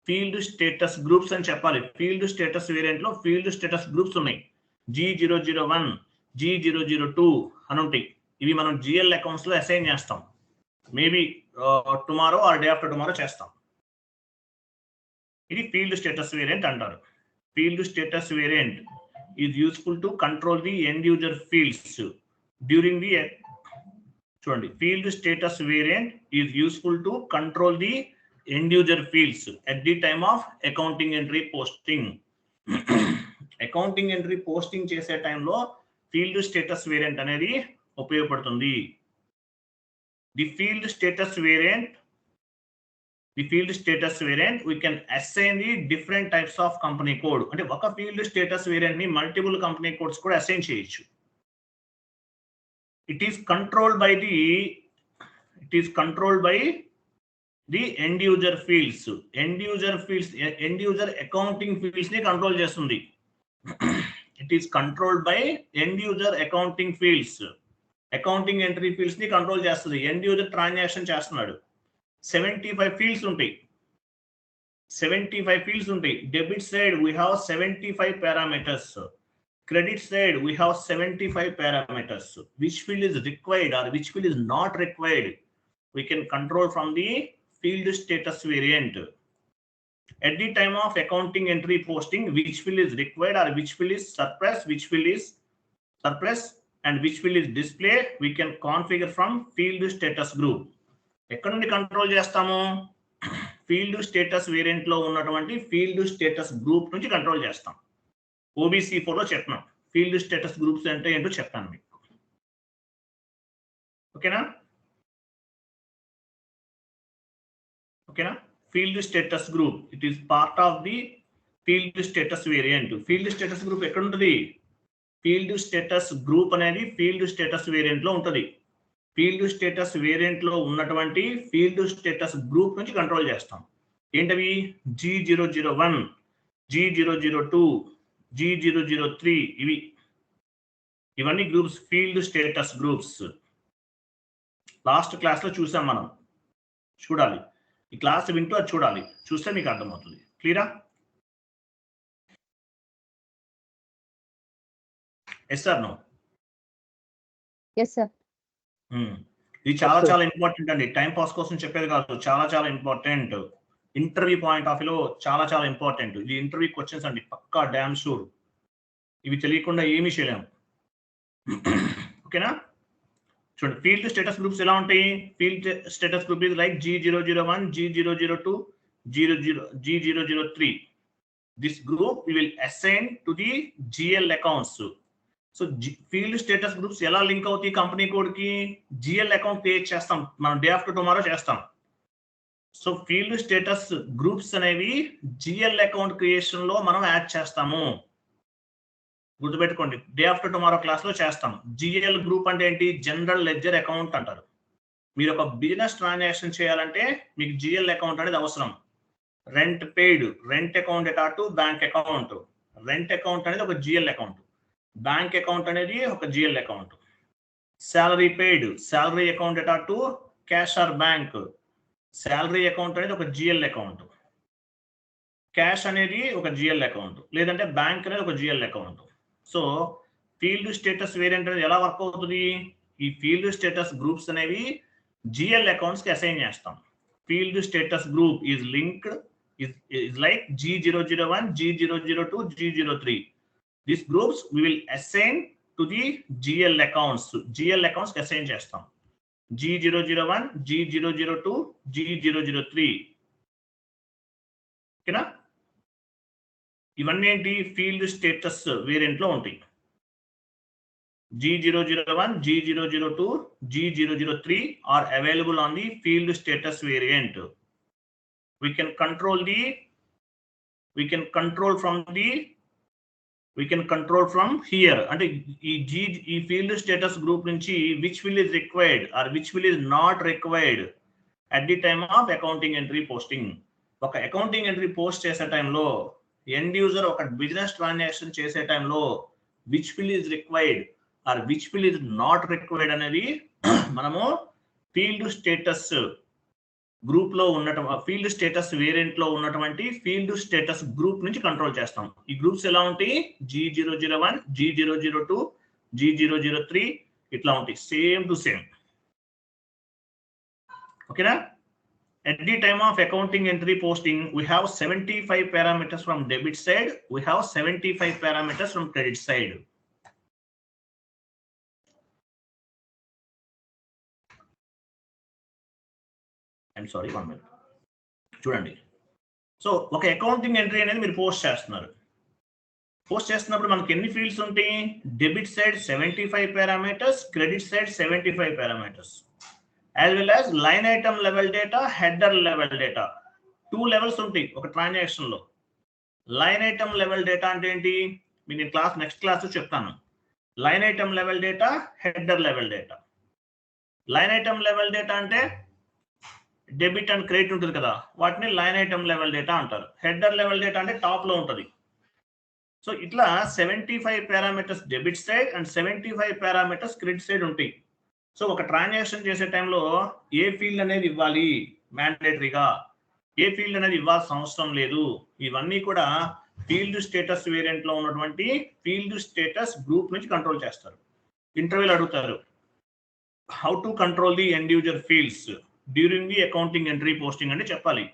field status groups అని చెప్పాలి. Field status variant లో field status groups ఉన్నాయి. G001, G002 అని ఉంటాయి. ఇవి మనం GL accounts లో assign చేస్తాం. Maybe tomorrow or day after tomorrow చేస్తాం. ఇది ఫీల్డ్ స్టేటస్ వేరియంట్ అంటారు. Field status variant is useful to control the end user fields during the, చూడండి, field status variant is useful to control the end user fields at the time of accounting entry posting. Accounting entry posting చేసే టైంలో field status variant అనేది ఉపయోగపడుతుంది. The field status variant the field status variant we can assign the different types of company code. అంటే ఒక field status variant ని multiple company codes కూడా assign చేయొచ్చు. It is controlled by the end user fields. End user accounting fields ni control చేస్తుంది. It is controlled by end user accounting fields. Accounting entry fields ni control చేస్తుంది. End user transaction చేస్తున్నాడు. 75 fields ఉంటాయి. 75 fields ఉంటాయి. Debit side we have 75 parameters. Credit side we have 75 parameters. Which field is required or which field is not required, we can control from the field status variant. At the time of accounting entry posting, which field is required or which field is surplus, and which field is display, we can configure from field status group. ఎక్కడ నుండి control చేస్తాము? Field status variant లో ఉన్నటువంటి field status group నుంచి control చేస్తాం. OBC4 లో చెప్పాను field status groups అంటే ఏంటో చెప్పాను మీకు. ఓకేనా? Field status group it is part of the field status variant. Field status group ఎక్కడ ఉంటుంది? ఫీల్డ్ స్టేటస్ గ్రూప్ అనేది ఫీల్డ్ స్టేటస్ వేరియంట్ లో ఉంటుంది. ఫీల్డ్ స్టేటస్ వేరియంట్ లో ఉన్నటువంటి ఫీల్డ్ స్టేటస్ గ్రూప్ నుంచి కంట్రోల్ చేస్తాం. ఏంటవి? G001, G002, G003 ఇవన్నీ groups field status groups. Last class లో చూసాం మనం. చూడాలి, ఈ క్లాస్ వింటూ అది చూడాలి, చూస్తే మీకు అర్థమవుతుంది. క్లియరా? Yes sir? No? Yes sir. ఇది చాలా చాలా ఇంపార్టెంట్ అండి. టైం పాస్ కోసం చెప్పేది కాదు, చాలా చాలా ఇంపార్టెంట్. ఇంటర్వ్యూ పాయింట్ ఆఫ్ వ్యూలో చాలా చాలా ఇంపార్టెంట్. ఇది ఇంటర్వ్యూ క్వశ్చన్స్ అండి, పక్కా డ్యామ్ షూర్. ఇవి తెలియకుండా ఏమీ చేయలేము. ఓకేనా? చూడండి, ఫీల్డ్ స్టేటస్ గ్రూప్స్ ఎలా ఉంటాయి? Field status group is like G001, G002, G003. This group we will assign to the GL accounts. So field status groups ఎలా లింక్ అవుతాయి కంపెనీ కోడ్ కి? GL అకౌంట్ క్రియేట్ చేస్తాం మనం, డే ఆఫ్టర్ టుమారో చేస్తాం. So field status groups అనేవి GL account creation లో మనం add చేస్తాము. గుర్తుపెట్టుకోండి, డే ఆఫ్టర్ టుమారో క్లాస్ లో చేస్తాం. GL గ్రూప్ అంటే ఏంటి? జనరల్ లెడ్జర్ అకౌంట్ అంటారు. మీరు ఒక బిజినెస్ ట్రాన్సాక్షన్ చేయాలంటే మీకు GL అకౌంట్ అనేది అవసరం. రెంట్ పెయిడ్, రెంట్ అకౌంట్ ఎటా to bank account. Rent account అనేది ఒక GL అకౌంట్, బ్యాంక్ అకౌంట్ అనేది ఒక GL account. Salary paid, salary account ఎటా to cash or bank. Salary account అనేది ఒక GL అకౌంట్, క్యాష్ అనేది ఒక GL అకౌంట్, లేదంటే బ్యాంక్ అనేది ఒక GL account. So field status variant అనేది ఎలా వర్క్ అవుతుంది? ఈ ఫీల్డ్ స్టేటస్ గ్రూప్స్ అనేవి GL అకౌంట్స్ కి అసైన్ చేస్తాం. Field status group is linked is like G001, G002, G03. These groups we will assign to the GL accounts. GL accounts కి assign చేస్తాం. G001, G002, G003. ఓకేనా? ఇవన్నీ ఏంటి? Field status variant లో ఉంటాయి. G001, G002, G003 are available on the field status variant. We can control from here. అంటే ఈ field status group నుంచి which field is required or which field is not required at the time of accounting entry posting. ఒక accounting entry post చేసే టైంలో, end user ఒక business transaction చేసే టైంలో which field is required or which field is not required అనేది మనము field status group లో ఉన్నటువంటి ఫీల్డ్ స్టేటస్ వేరియంట్ లో ఉన్నటువంటి ఫీల్డ్ స్టేటస్ గ్రూప్ నుంచి కంట్రోల్ చేస్తాం. ఈ గ్రూప్స్ ఎలా ఉంటాయి? G001, G002, G003 ఇట్లా ఉంటాయి, సేమ్ టు సేమ్. ఓకేనా? At the time of accounting entry posting, we have 75 parameters from debit side, we have 75 parameters from credit side. I'm sorry, 1 minute. చూడండి, so ఒక accounting entry అనేది మీరు post చేస్తున్నారు. Post చేస్తున్నప్పుడు మనకి ఎన్ని ఫీల్డ్స్ ఉంటాయి? Debit side 75 parameters, credit side 75 parameters, as well as line item level data, header level data. 2 levels ఉంటాయి ఒక ట్రాన్సాక్షన్ లో. లైన్ ఐటమ్ లెవెల్ డేటా అంటే ఏంటి, నేను నెక్స్ట్ క్లాస్ చెప్తాను. Line item level data, header level data. Line item level data అంటే debit and credit ఉంటుంది కదా, వాటిని లైన్ ఐటమ్ లెవెల్ డేటా అంటారు. హెడర్ లెవెల్ డేటా అంటే టాప్ లో ఉంటుంది. సో ఇట్లా 75 parameters debit side and 75 parameters credit side ఉంటాయి. సో ఒక ట్రాన్సాక్షన్ చేసే టైంలో ఏ ఫీల్డ్ అనేది ఇవ్వాలి మ్యాండేటరీగా, ఏ ఫీల్డ్ అనేది ఇవ్వాల్సిన అవసరం లేదు, ఇవన్నీ కూడా ఫీల్డ్ స్టేటస్ వేరియంట్ లో ఉన్నటువంటి ఫీల్డ్ స్టేటస్ గ్రూప్ నుంచి కంట్రోల్ చేస్తారు. ఇంటర్వ్యూలు అడుగుతారు, how to control the end user fields during the accounting entry posting అంటే చెప్పాలి.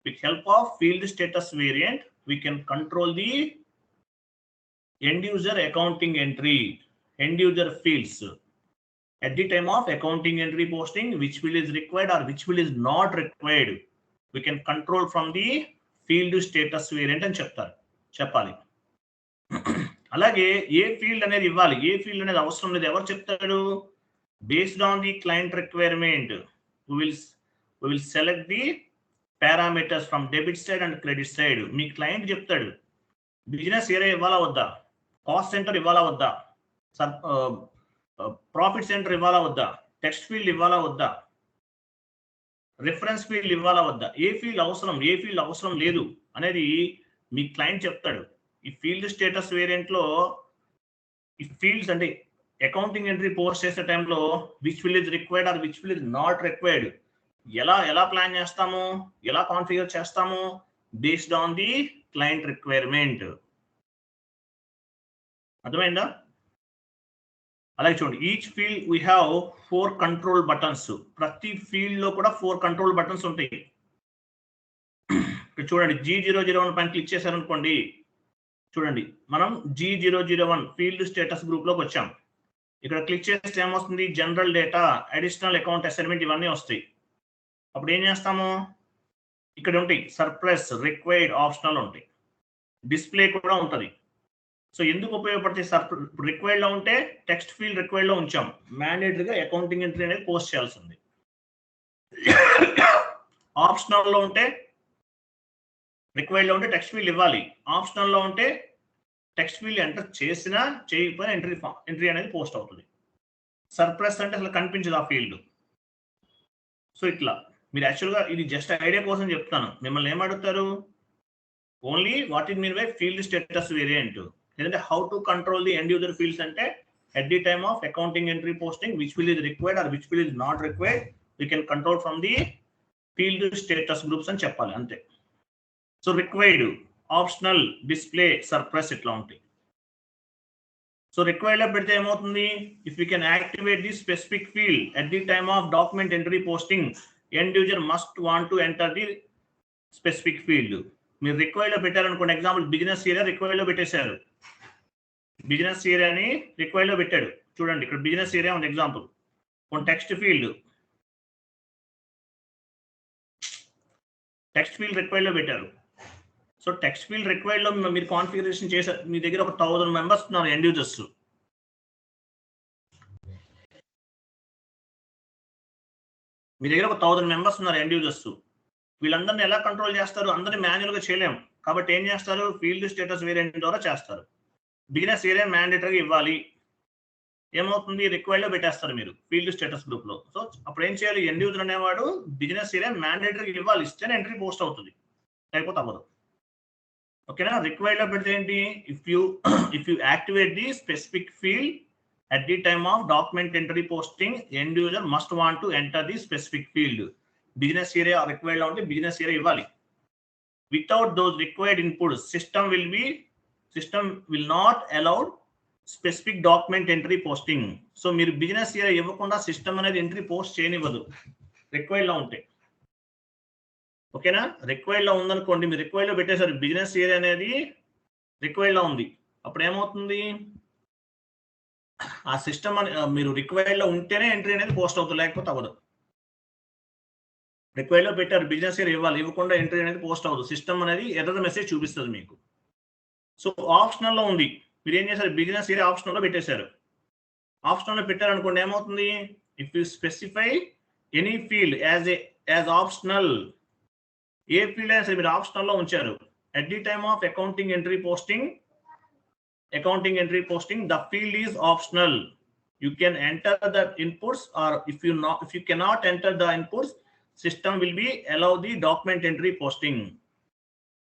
With help of field status variant we can control the end user accounting entry, end user fields at the time of accounting entry posting, which field is required or which field is not required, we can control from the field status variant అని చెప్పాలి. అలాగే ఏ field అనేది ఇవ్వాలి, ఏ field అనేది అవసరం లేదు ఎవరు చెప్తాడు, based on the client requirement we will select the parameters from debit side and credit side. Me client చెప్తాడు బిజినెస్ ఏరియా ఇవ్వాలా వద్దా, కాస్ట్ సెంటర్ ఇవ్వాలా వద్దా, ప్రాఫిట్ సెంటర్ ఇవ్వాలా వద్దా, టెక్స్ట్ ఫీల్డ్ ఇవ్వాలా వద్దా, రిఫరెన్స్ ఫీల్డ్ ఇవ్వాలా వద్దా, ఏ ఫీల్డ్ అవసరం ఏ ఫీల్డ్ అవసరం లేదు అనేది మీ క్లయింట్ చెప్తాడు. ఈ ఫీల్డ్ స్టేటస్ వేరియంట్ లో ఈ ఫీల్డ్స్ అంటే అకౌంటింగ్ ఎంట్రీ పోస్ట్ చేసే టైంలో which field is required or which field is not required ఎలా ప్లాన్ చేస్తాము, ఎలా కాన్ఫిగర్ చేస్తాము, based on the client requirement. అర్థమైందా? అలాగే చూడండి, each field we have 4 control buttons. ప్రతి ఫీల్డ్ లో కూడా 4 కంట్రోల్ బటన్స్ ఉంటాయి. ఇక్కడ చూడండి G001 పైన క్లిక్ చేశారనుకోండి, చూడండి మనం G001 ఫీల్డ్ స్టేటస్ గ్రూప్ లోకి వచ్చాం. ఇక్కడ క్లిక్ చేస్తే ఏమొస్తుంది, general data, additional account assignment ఇవన్నీ వస్తాయి. అప్పుడు ఏం చేస్తాము, ఇక్కడ ఉంటాయి సర్ప్లస్, రిక్వైర్డ్, ఆప్షనల్ ఉంటాయి, డిస్ప్లే కూడా ఉంటుంది. సో ఎందుకు ఉపయోగపడతాయి, రిక్వైర్డ్ లో ఉంటే టెక్స్ట్ ఫీల్డ్ రిక్వైర్డ్ లో ఉంచాం, మ్యాండేటరీగా అకౌంటింగ్ ఎంట్రీ అనేది పోస్ట్ చేయాల్సింది. ఆప్షనల్ లో ఉంటే రిక్వైర్డ్ లో ఉంటే టెక్స్ట్ ఫీల్డ్ ఇవ్వాలి, ఆప్షనల్ లో ఉంటే టెక్స్ట్ ఫీల్డ్ ఎంటర్ చేసినా చేయకపోయినా ఎంట్రీ అనేది పోస్ట్ అవుతుంది. సర్ప్లస్ అంటే అసలు కనిపించదు ఆ ఫీల్డ్. సో ఇట్లా మీరు యాక్చువల్గా ఇది జస్ట్ ఐడియా కోసం చెప్తాను. మిమ్మల్ని ఏమడుగుతారు, only what is mean by field status variant, లేదంటే how to control the end user fields అంటే at the time of accounting entry posting which field is required or which field is not required we can control from the field status groups అని చెప్పాలి అంతే. So required, optional, display, surplus ఇట్లా ఉంటాయి. So required లో పెడితే ఏమవుతుంది, if you can activate the specific field at the time of document entry posting end user must want to enter the specific field. మీరు required లో పెట్టారనుకోండి, example business area required లో పెట్టేశారు, బిజినెస్ ఏరియాని required లో పెట్టాడు. చూడండి ఇక్కడ బిజినెస్ ఏరియా ఉంది ఎగ్జాంపుల్, టెక్స్ట్ ఫీల్డ్ రిక్వైర్డ్ లో పెట్టారు. సో టెక్స్ట్ ఫీల్డ్ రిక్వైర్డ్ లో మీరు కాన్ఫిగరేషన్ చేశారు, మీ దగ్గర ఒక 1000 మెంబర్స్ ఉన్నారు ఎండ్ యూజర్స్. మీ దగ్గర ఒక 1000 మెంబర్స్ ఉన్నారు ఎండ్ యూజర్స్. వీళ్ళందరినీ ఎలా కంట్రోల్ చేస్తారు, అందరినీ మాన్యువల్ గా చేయలేము కాబట్టి ఏం చేస్తారు, ఫీల్డ్ స్టేటస్ వేరియంట్ ద్వారా చేస్తారు. బిజినెస్ ఏరియా మ్యాండేటరీగా ఇవ్వాలి, ఏమవుతుంది రిక్వైర్డ్ లో పెట్టేస్తారు మీరు ఫీల్డ్ స్టేటస్ గ్రూప్ లో. సో అప్పుడు ఏం చేయాలి, ఎండ్ యూజర్ అనేవాడు బిజినెస్ ఏరియా మ్యాండేటరీగా ఇవ్వాలి, ఇస్తేనే ఎంట్రీ పోస్ట్ అవుతుంది, లేకపోతే అవ్వదు. ఓకేనా? రిక్వైర్డ్ లో పెడితే ఏంటి, if you activate the specific field at the time of document entry posting end user must want to enter the specific field. Business area required లో ఉంటే బిజినెస్ ఏరియా ఇవ్వాలి. Without those required inputs system will not allowed specific document entry posting. So మీరు business area ఇవ్వకుండా system అనేది entry post చేయనివ్వదు required లో ఉంటే. ఓకేనా? Required లో ఉందనుకోండి, మీరు రిక్వైర్డ్ లో పెట్టేశారు, బిజినెస్ ఏరియా అనేది రిక్వైర్డ్ లో ఉంది, అప్పుడు ఏమవుతుంది, ఆ సిస్టమ్ మీరు రిక్వైర్డ్ లో ఉంటేనే ఎంట్రీ అనేది పోస్ట్ అవుతుంది, లేకపోతే అవ్వదు. రిక్వైర్డ్ లో పెట్టారు, బిజినెస్ ఏరియా ఇవ్వాలి, ఇవ్వకుండా ఎంట్రీ అనేది పోస్ట్ అవ్వదు, సిస్టమ్ అనేది ఎర్రర్ మెసేజ్ చూపిస్తుంది మీకు. సో ఆప్షనల్ లో ఉంది, మీరు ఏం చేశారు, బిజినెస్ ఏరియా ఆప్షనల్ లో పెట్టేశారు. ఆప్షనల్ లో పెట్టారనుకోండి ఏమవుతుంది, if you specify any field as optional A field అయినా సరే మీరు ఆప్షనల్ లో ఉంచారు. At the time of accounting entry posting, the field is optional. You can enter the inputs, or if you cannot enter the inputs, system will be allow the document entry posting.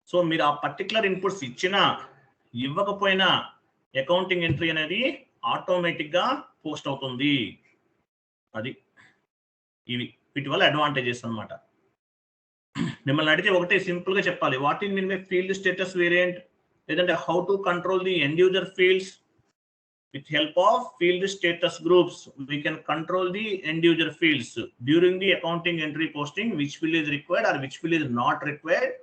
So మీరు ఆ particular inputs ఇచ్చినా ఇవ్వకపోయినా accounting entry అనేది automatic గా post అవుతుంది. అది ఇవి వీటి వల్ల అడ్వాంటేజెస్ అన్నమాట. మిమ్మల్ని అడిగితే ఒకటే సింపుల్ గా చెప్పాలి, what in mean by field status variant, లేదంటే how to control the end user fields. With help of field status groups, we can control the end user fields during the accounting entry posting. Which field is required or which field is not required,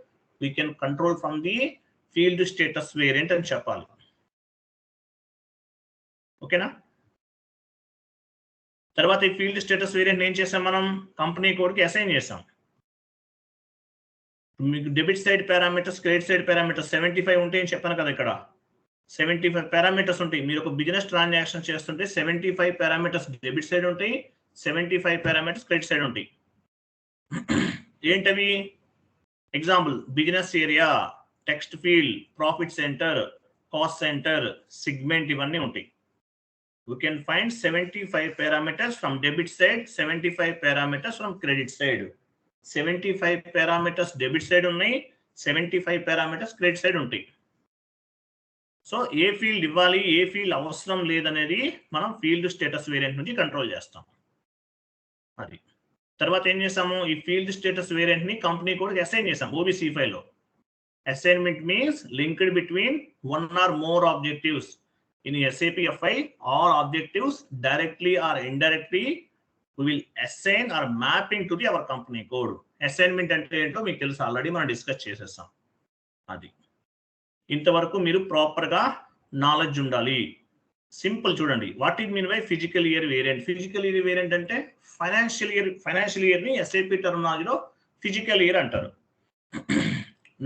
we can control from the field status variant and చెప్పాలి. ఓకేనా? తర్వాత ఈ field status variant ఏం చేసాం, మనం company code కి assign చేసాం. మీకు debit side parameters, credit side parameters 75 ఉంటాయని చెప్పాను కదా. ఇక్కడ 75 పారామీటర్స్ ఉంటాయి. మీరు ఒక బిజినెస్ ట్రాన్సాక్షన్ చేస్తుంటే 75 పారామీటర్స్ డెబిట్ సైడ్ ఉంటాయి, 75 పారామీటర్స్ క్రెడిట్ సైడ్ ఉంటాయి. ఏంటవి? Example, business area, text field, profit centre, cost centre, segment, ఇవన్నీ ఉంటాయి. We can find 75 parameters from debit side, 75 parameters from credit side. 75 parameters debit side ఉన్నాయి, 75 parameters credit side ఉంటాయి. So ఏ field ఇవ్వాలి, ఏ field అవసరం లేదనేది మనం ఫీల్డ్ స్టేటస్ వేరియంట్ నుంచి control చేస్తాం. అది తర్వాత ఏం చేసాము, ఈ ఫీల్డ్ స్టేటస్ వేరియంట్ ని కంపెనీ కోడ్ అసైన్ చేసాం ఓబీసీ ఫైల్ లో. Assignment means linked between one or more objectives. In SAP FI, all objectives directly or indirectly we will assign or mapping to the our company code. Assignment అంటే ఏంటో మీకు తెలుసు, already మనం discuss చేసేసాం. అది ఇంతవరకు మీరు ప్రాపర్ గా నాలెడ్జ్ ఉండాలి. సింపుల్ చూడండి, what it mean by physical year variant. Physical year variant అంటే ఫైనాన్షియల్ ఇయర్ ని SAP టర్మినాలజీలో ఫిజికల్ ఇయర్ అంటారు.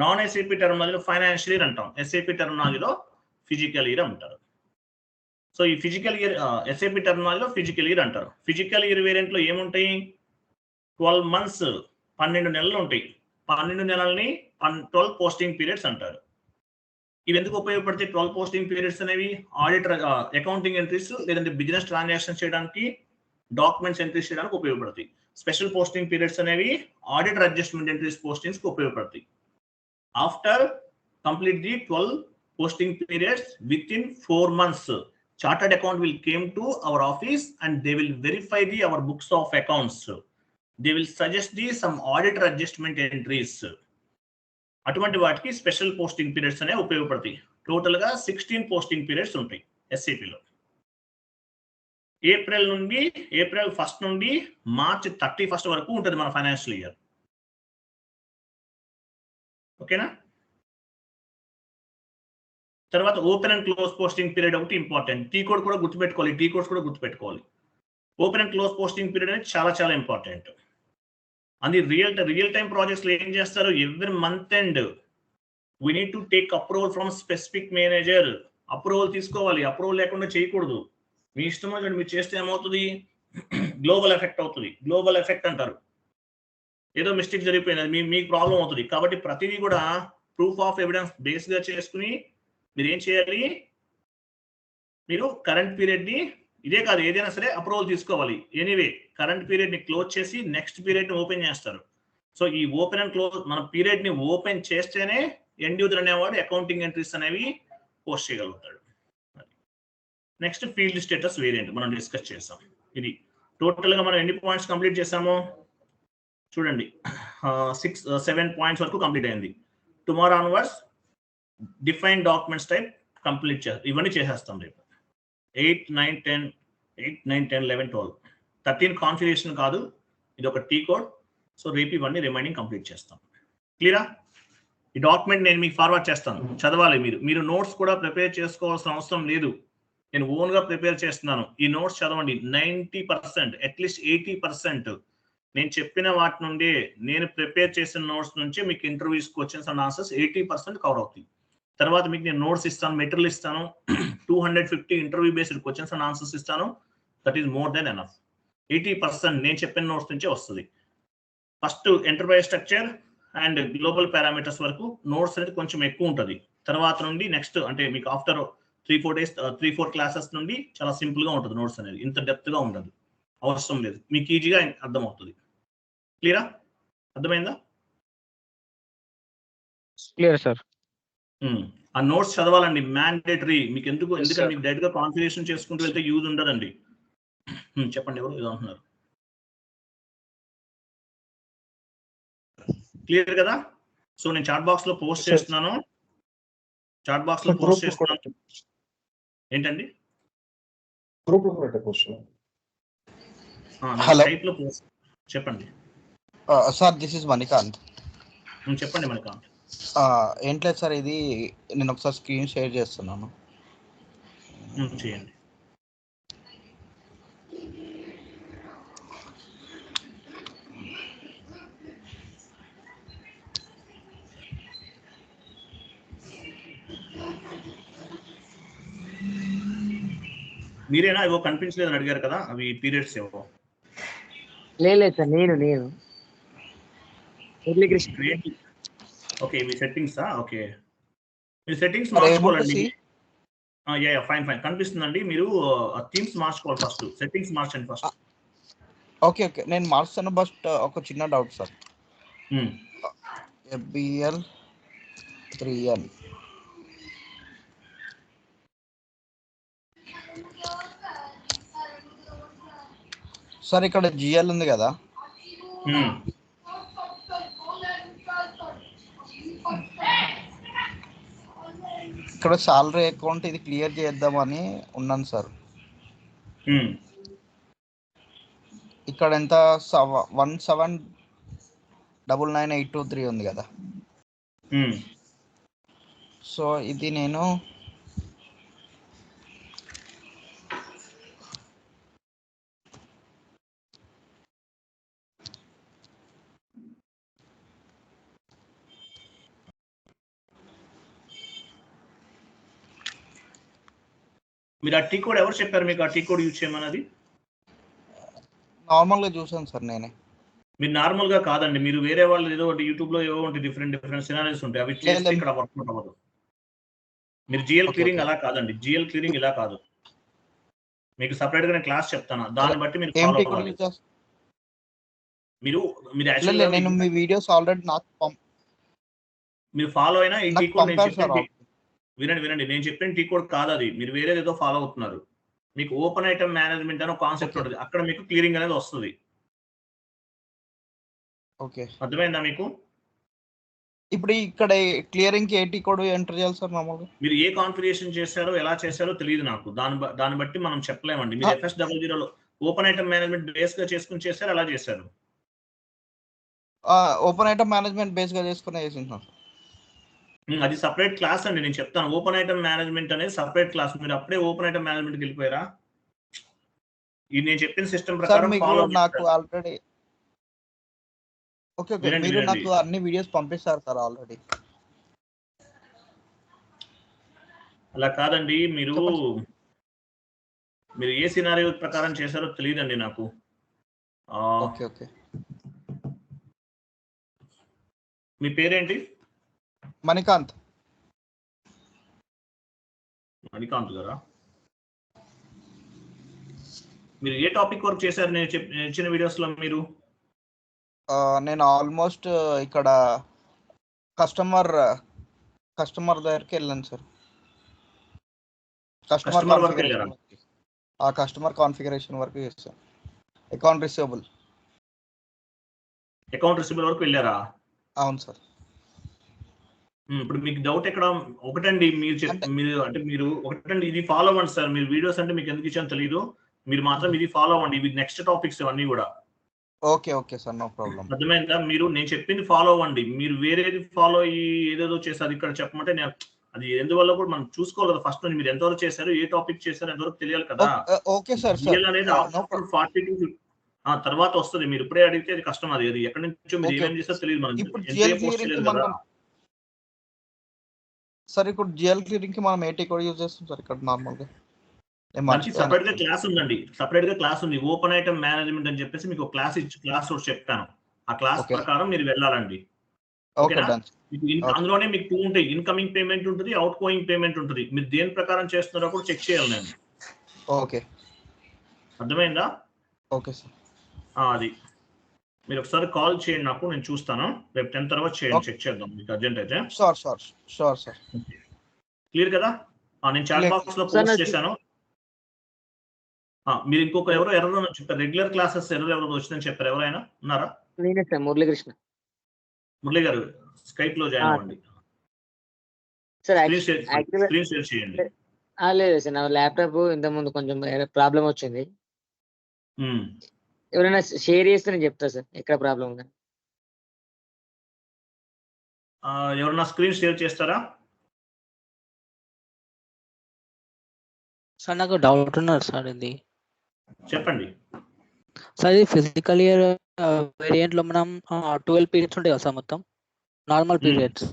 నాన్ SAP టర్మినాలజీలో ఫైనాన్షియల్ ఇయర్ అంటాం, SAP టర్మినాలజీలో ఫిజికల్ ఇయర్ అంటారు. సో ఈ ఫిజికల్ ఇయర్ SAP టర్మినాలజీలో ఫిజికల్ ఇయర్ అంటారు. ఫిజికల్ ఇయర్ వేరియంట్ లో ఏముంటాయి, 12 months 12 నెలలు ఉంటాయి. 12 నెలల్ని 12 పోస్టింగ్ పీరియడ్స్ అంటారు. ఇవి ఎందుకు ఉపయోగపడతాయి 12 పోస్టింగ్ పీరియడ్స్ అనేవి? ఆడిటర్ అకౌంటింగ్ ఎంట్రీస్ లేదంటే బిజినెస్ ట్రాన్సాక్షన్ చేయడానికి, డాక్యుమెంట్స్ ఎంట్రీస్ చేయడానికి ఉపయోగపడతాయి. స్పెషల్ పోస్టింగ్ పీరియడ్స్ అనేవి ఆడిటర్ అడ్జస్ట్మెంట్ ఎంట్రీస్ పోస్టింగ్స్ కి ఉపయోగపడతాయి. After complete the 12 posting periods, within 4 months chartered account will came to our office and they will verify the our books of accounts. They will suggest the some auditor adjustment entries. అటువంటి వాటికి special posting periods అనేవి ఉపయోగపడతాయి. Total గా 16 posting periods ఉంటాయి SAP లో. April 1 నుండి March 31 వరకు ఉంటుంది మన ఫైనాన్షియల్ ఇయర్. ఓకేనా? తర్వాత open and close posting period ఒకటి ఇంపార్టెంట్. టీ కోడ్ కూడా గుర్తుపెట్టుకోవాలి. Open and close posting period అనేది చాలా చాలా ఇంపార్టెంట్. అది రియల్ టైమ్ ప్రాజెక్ట్స్ లో ఏం చేస్తారు, every month end we need to take approval from specific manager. Approval తీసుకోవాలి, అప్రూవల్ లేకుండా చేయకూడదు. మీ ఇష్టం వచ్చినట్టు మీరు చేస్తే ఏమవుతుంది, గ్లోబల్ ఎఫెక్ట్ అవుతుంది. గ్లోబల్ ఎఫెక్ట్ అంటారు, ఏదో మిస్టేక్ జరిగిపోయింది, మీకు ప్రాబ్లం అవుతుంది. కాబట్టి ప్రతిదీ కూడా ప్రూఫ్ ఆఫ్ ఎవిడెన్స్ బేస్ గా చేసుకుని మీరు ఏం చేయాలి, మీరు కరెంట్ పీరియడ్ ని, ఇదే కాదు ఏదైనా సరే అప్రూవల్ తీసుకోవాలి. ఎనీవే కరెంట్ పీరియడ్ ని క్లోజ్ చేసి నెక్స్ట్ పీరియడ్ ని ఓపెన్ చేస్తారు. సో ఈ ఓపెన్ అండ్ క్లోజ్ మన పీరియడ్ ని ఓపెన్ చేస్తేనే ఎండ్ యూజర్ అనేవాడు అకౌంటింగ్ ఎంట్రీస్ అనేవి పోస్ట్ చేయగలుగుతాడు. నెక్స్ట్ ఫీల్డ్ స్టేటస్ వేరియంట్ మనం డిస్కస్ చేసాం. ఇది టోటల్ గా మనం ఎన్ని పాయింట్స్ కంప్లీట్ చేసామో చూడండి, 7 పాయింట్స్ వరకు కంప్లీట్ అయింది. Tomorrow onwards define documents type complete ఇవన్నీ చేసేస్తాం రేపు. 8, 9, 10, 11, 12, 13 కాన్ఫిగరేషన్ కాదు, ఇది ఒక టీ కోడ్. సో రేపు ఇవన్నీ రిమైనింగ్ కంప్లీట్ చేస్తాం. క్లియరా? ఈ డాక్యుమెంట్ నేను మీకు ఫార్వర్డ్ చేస్తాను, చదవాలి. మీరు నోట్స్ కూడా ప్రిపేర్ చేసుకోవాల్సిన అవసరం లేదు, నేను ఓన్ గా ప్రిపేర్ చేస్తున్నాను. ఈ నోట్స్ చదవండి. 90%, అట్లీస్ట్ 80% నేను చెప్పిన వాటి నుండి, నేను ప్రిపేర్ చేసిన నోట్స్ నుంచి మీకు interviews questions and answers 80% cover అవుతాయి. తర్వాత మీకు నేను నోట్స్ ఇస్తాను, మెటీరియల్ ఇస్తాను, 250 interview based questions and answers ఇస్తాను. That is more than enough. 80% నేను చెప్పిన నోట్స్ నుంచే వస్తుంది. First enterprise structure and global parameters వరకు నోట్స్ అనేది కొంచెం ఎక్కువ ఉంటుంది. తర్వాత నుండి నెక్స్ట్ అంటే మీకు ఆఫ్టర్ 3-4 డేస్ 3-4 క్లాసెస్ నుండి చాలా సింపుల్ గా ఉంటుంది నోట్స్ అనేది. ఇంత డెప్త్ గా ఉండదు, అవసరం లేదు, మీకు ఈజీగా అర్థమవుతుంది. క్లియరా? అర్థమైందా? Clear sir. ఆ నోట్స్ చదవాలండి, మ్యాండేటరీ. మీకు ఎందుకంటే sir. మీకు డైరెక్ట్ గా కాన్ఫిగరేషన్ చేసుకుంటూ వెళ్తే యూజ్ ఉండదండి. చెప్పండి, ఎవరు ఏదో అంటున్నారు? క్లియర్ కదా? సో నేను చాట్ బాక్స్ లో పోస్ట్ చేస్తున్నాను. చాట్ బాక్స్ లో పోస్ట్ చేస్తున్నాను. ఏంటండి? Hello. టైప్ లో పోస్ట్ చెప్పండి. Sir this is Manikanth. చెప్పండి మనకు. ఏం లేదు సార్, ఇది నేను ఒకసారి స్క్రీన్ షేర్ చేస్తున్నాను. చేయండి. మీరేనా ఏవో కనిపించలేదని అడిగారు కదా, అవి పీరియడ్స్ ఏవో? లేదు సార్, నేను ఓకే, మీ సెట్టింగ్స్. ఓకే, మీ సెట్టింగ్స్ మార్చుకోవాలండి. ఫైన్ కనిపిస్తుందండి. మీరు థీమ్స్ మార్చుకోవాలి ఫస్ట్. సెట్టింగ్స్ మార్చండి ఫస్ట్. ఓకే నేను మార్చాను, బట్ ఒక చిన్న doubt sir. FBL 3N sir, ఇక్కడ GL ఉంది కదా, ఇక్కడ సాలరీ అకౌంట్ ఇది క్లియర్ చేద్దామని ఉన్నాను సార్. ఇక్కడ ఎంత 1,799,823 ఉంది కదా. సో ఇది నేను మీరు ఆ టీ కోడ్ ఎవరు చెప్పారు మీకు ఆ టీ కోడ్ యూజ్ చేయమన్నది? నార్మల్గా చూసాను సార్ నేనే. మీరు నార్మల్ గా కాదండి, మీరు వేరే వాళ్ళు ఏదో ఒకటి యూట్యూబ్ లో ఏవో ఉంటాయి, డిఫరెంట్ సినారీస్ ఉంటాయి, అవి చేస్తే ఇక్కడ వర్కౌట్ అవ్వదు. మీరు జిఎల్ క్లియరింగ్ అలా కాదండి, జిఎల్ క్లియరింగ్ ఇలా కాదు. మీకు సపరేట్ గా నేను క్లాస్ చెప్తాను, దాన్ని బట్టి మీరు ఫాలో అవ్వాలి. మీరు యాక్చువల్గా నేను మీ వీడియోస్ ఆల్రెడీ నాకు మీరు ఫాలో అయినా ఈ టీ కోడ్ వినండి, నేను చెప్పిన టీ కోడ్ కాదు అది, మీరు వేరేది ఏదో ఫాలో అవుతున్నారు. మీకు ఓపెన్ ఐటమ్ మేనేజ్మెంట్ అనే కాన్సెప్ట్ ఉంటుంది, అక్కడ మీకు క్లియరింగ్ అనేది వస్తుంది. ఓకే, అర్థమైందా మీకు? ఇప్పుడు ఇక్కడ క్లియరింగ్ కి టీ కోడ్ ఎంటర్ చేయాలి సార్ మామూలుగా? మీరు ఏ కాన్ఫిగరేషన్ చేశారో ఎలా చేశారో తెలియదు నాకు, దాన్ని బట్టి మనం చెప్పలేమండి. మీరు FS00లో ఓపెన్ ఐటమ్ మేనేజ్మెంట్ బేస్ గా చేసుకుని చేశారు, అలా చేశారు. ఓపెన్ ఐటమ్ మేనేజ్మెంట్ బేస్ గా చేసుకుని చేసింది. అది సపరేట్ క్లాస్ అండి, నేను చెప్తాను. ఓపెన్ ఐటమ్ మేనేజ్మెంట్ అనేది సపరేట్ క్లాస్. మీరు అప్పుడే ఓపెన్ ఐటమ్ మేనేజ్మెంట్కి వెళ్ళిపోయారా? ఇది నేను చెప్పిన సిస్టమ్ ప్రకారం ఫాలో. నాకు ఆల్రెడీ మీరు నాకు అన్ని వీడియోస్ పంపిస్తారు సార్ ఆల్రెడీ. అలా కాదండి, మీరు ఏ సినారియో ప్రకారం చేశారో తెలియదండి నాకు. ఓకే మీ పేరేంటి? మణికాంత్ గారా? మీరు ఏ టాపిక్ వర్క్ చేశారు నేను ఇచ్చిన వీడియోస్ లో? నేను ఆల్మోస్ట్ ఇక్కడ కస్టమర్ దగ్గరికి వెళ్ళాను సార్. కస్టమర్ కాన్ఫిగరేషన్ వరకు చేస్తాను. అకౌంట్ రిసీవబుల్ వరకు వెళ్ళారా? అవును సార్. ఇప్పుడు మీకు డౌట్ ఎక్కడ? ఒకటండి, మీరు ఒకటండి, ఇది ఫాలో అవ్వండి సార్. మీరు వీడియోస్ అంటే మీకు ఎందుకు ఇచ్చానో తెలియదు, మీరు మాత్రం ఇది ఫాలో అవ్వండి. ఇవి నెక్స్ట్ టాపిక్స్ అన్ని కూడా. Okay sir, no problem. అర్థమైందా? నేను చెప్పింది ఫాలో అవ్వండి. మీరు వేరేది ఫాలో అయ్యి ఏదేదో చేశారు ఇక్కడ చెప్పమంటే అది ఎందువల్ల కూడా మనం చూసుకోవాలి కదా. ఫస్ట్ మీరు ఎంతవరకు చేశారు, ఏ టాపిక్ చేశారు, ఎంతవరకు తెలియాలి కదా. Okay sir. అనేది 42 తర్వాత వస్తుంది. మీరు ఇప్పుడే అడిగితే అది కష్టం. అది ఎక్కడి నుంచో మీరు ఏమేమి చేస్తారో తెలియదు మనకి. సార్ ఇప్పుడు జిఎల్ క్లియరింగ్ కి మనం ఏటీ కోడ్ యూజ్ చేస్తాం సార్ ఇక్కడ నార్మల్ గా. సపరేట్ గా క్లాస్ ఉందండి, సపరేట్ గా క్లాస్ ఉంది. ఓపెన్ ఐటమ్ మేనేజ్మెంట్ అని చెప్పేసి మీకు క్లాస్ చెప్తాను. ఆ క్లాస్ ప్రకారం మీరు వెళ్ళాలండి. ఓకే ఓకేనా? డన్. Okay. అందులోనే మీకు 2 ఉంటాయి, ఇన్కమింగ్ పేమెంట్ ఉంటుంది, అవుట్ గోయింగ్ పేమెంట్ ఉంటుంది. మీరు దేని ప్రకారం చేస్తున్నారో కూడా చెక్ చేయాలి నేను. ఓకే అర్థమైందా? Okay sir. అది మీరు ఒకసారి కాల్ చేయండి నాకు, నేను చూస్తాను. రేపు 10 తర్వాత చేయండి, Okay. చెక్ చేద్దాం మీకు అర్జెంట్ అయితే. Sure sir. క్లియర్ కదా? నేను చాట్ Clear. బాక్స్ లో Sir, పోస్ట్ నాకు- చేశాను. మీరు ఇంకొక ఎవరో ఎర్రర్ చెప్పారు, రెగ్యులర్ క్లాసెస్ ఎర్రర్ ఎవరో వచ్చిందని చెప్పారు. ఎవరైనా ఉన్నారా? నేనే సార్, మురళీకృష్ణ. మురళి గారు స్కైప్ లో జాయిన్ అవ్వండి. సార్ స్క్రీన్ షేర్ చేయండి. లేదు సార్, నా ల్యాప్టాప్ ఇంతకుముందు కొంచెం ప్రాబ్లం వచ్చింది. ఎవరైనా షేర్ చేస్తే నేను చెప్తా సార్ ఎక్కడ ప్రాబ్లం ఉందని. ఎవరన్నా స్క్రీన్ షేర్ చేస్తారా? సార్ నాకు డౌట్ ఉన్నారు సార్. ఇది చెప్పండి. సార్ ఇది ఫిజికల్ ఇయర్ వేరియంట్ లో మనం 12 పీరియడ్స్ ఉంటాయి కదా సార్, మొత్తం normal periods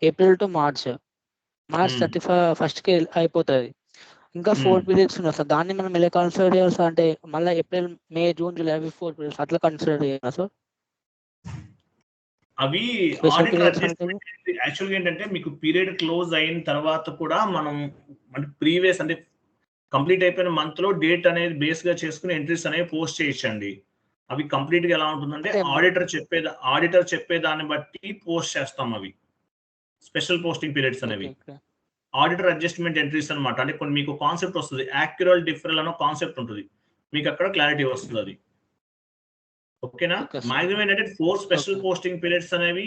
April to March 31st కి అయిపోతుంది. ఇంకా 4 పీరియడ్స్ ఉన్నాయి సార్. దాన్ని మనం ఎలా కన్సిడర్ చేయాలి సార్? అంటే మళ్ళీ ఏప్రిల్, మే, జూన్, జూలై 4 పీరియడ్స్ అట్లా కన్సిడర్ చేయాలి సార్? అవి Special periods యాక్చువల్గా ఏంటంటే మీకు పీరియడ్ క్లోజ్ అయిన తర్వాత కూడా మనం అంటే ప్రీవియస్ అంటే కంప్లీట్ అయిపోయిన మంత్ లో డేట్ అనేది బేస్ గా చేసుకుని ఎంట్రీస్ అనేవి పోస్ట్ చేయొచ్చండి. అవి కంప్లీట్ గా ఎలా ఉంటుందంటే ఆడిటర్ చెప్పేదాన్ని బట్టి పోస్ట్ చేస్తాం. అవి స్పెషల్ పోస్టింగ్ పీరియడ్స్ అనేవి ఆడిటర్ అడ్జస్ట్మెంట్ ఎంట్రీస్ అన్నమాట. అంటే కొన్ని మీకు కాన్సెప్ట్ వస్తుంది, యాక్యురల్ డిఫరల్ అనే కాన్సెప్ట్ ఉంటుంది, మీకు అక్కడ క్లారిటీ వస్తుంది. అది ఓకేనా? మాక్సిమం ఏంటంటే 4 స్పెషల్ పోస్టింగ్ పీరియడ్స్ అనేవి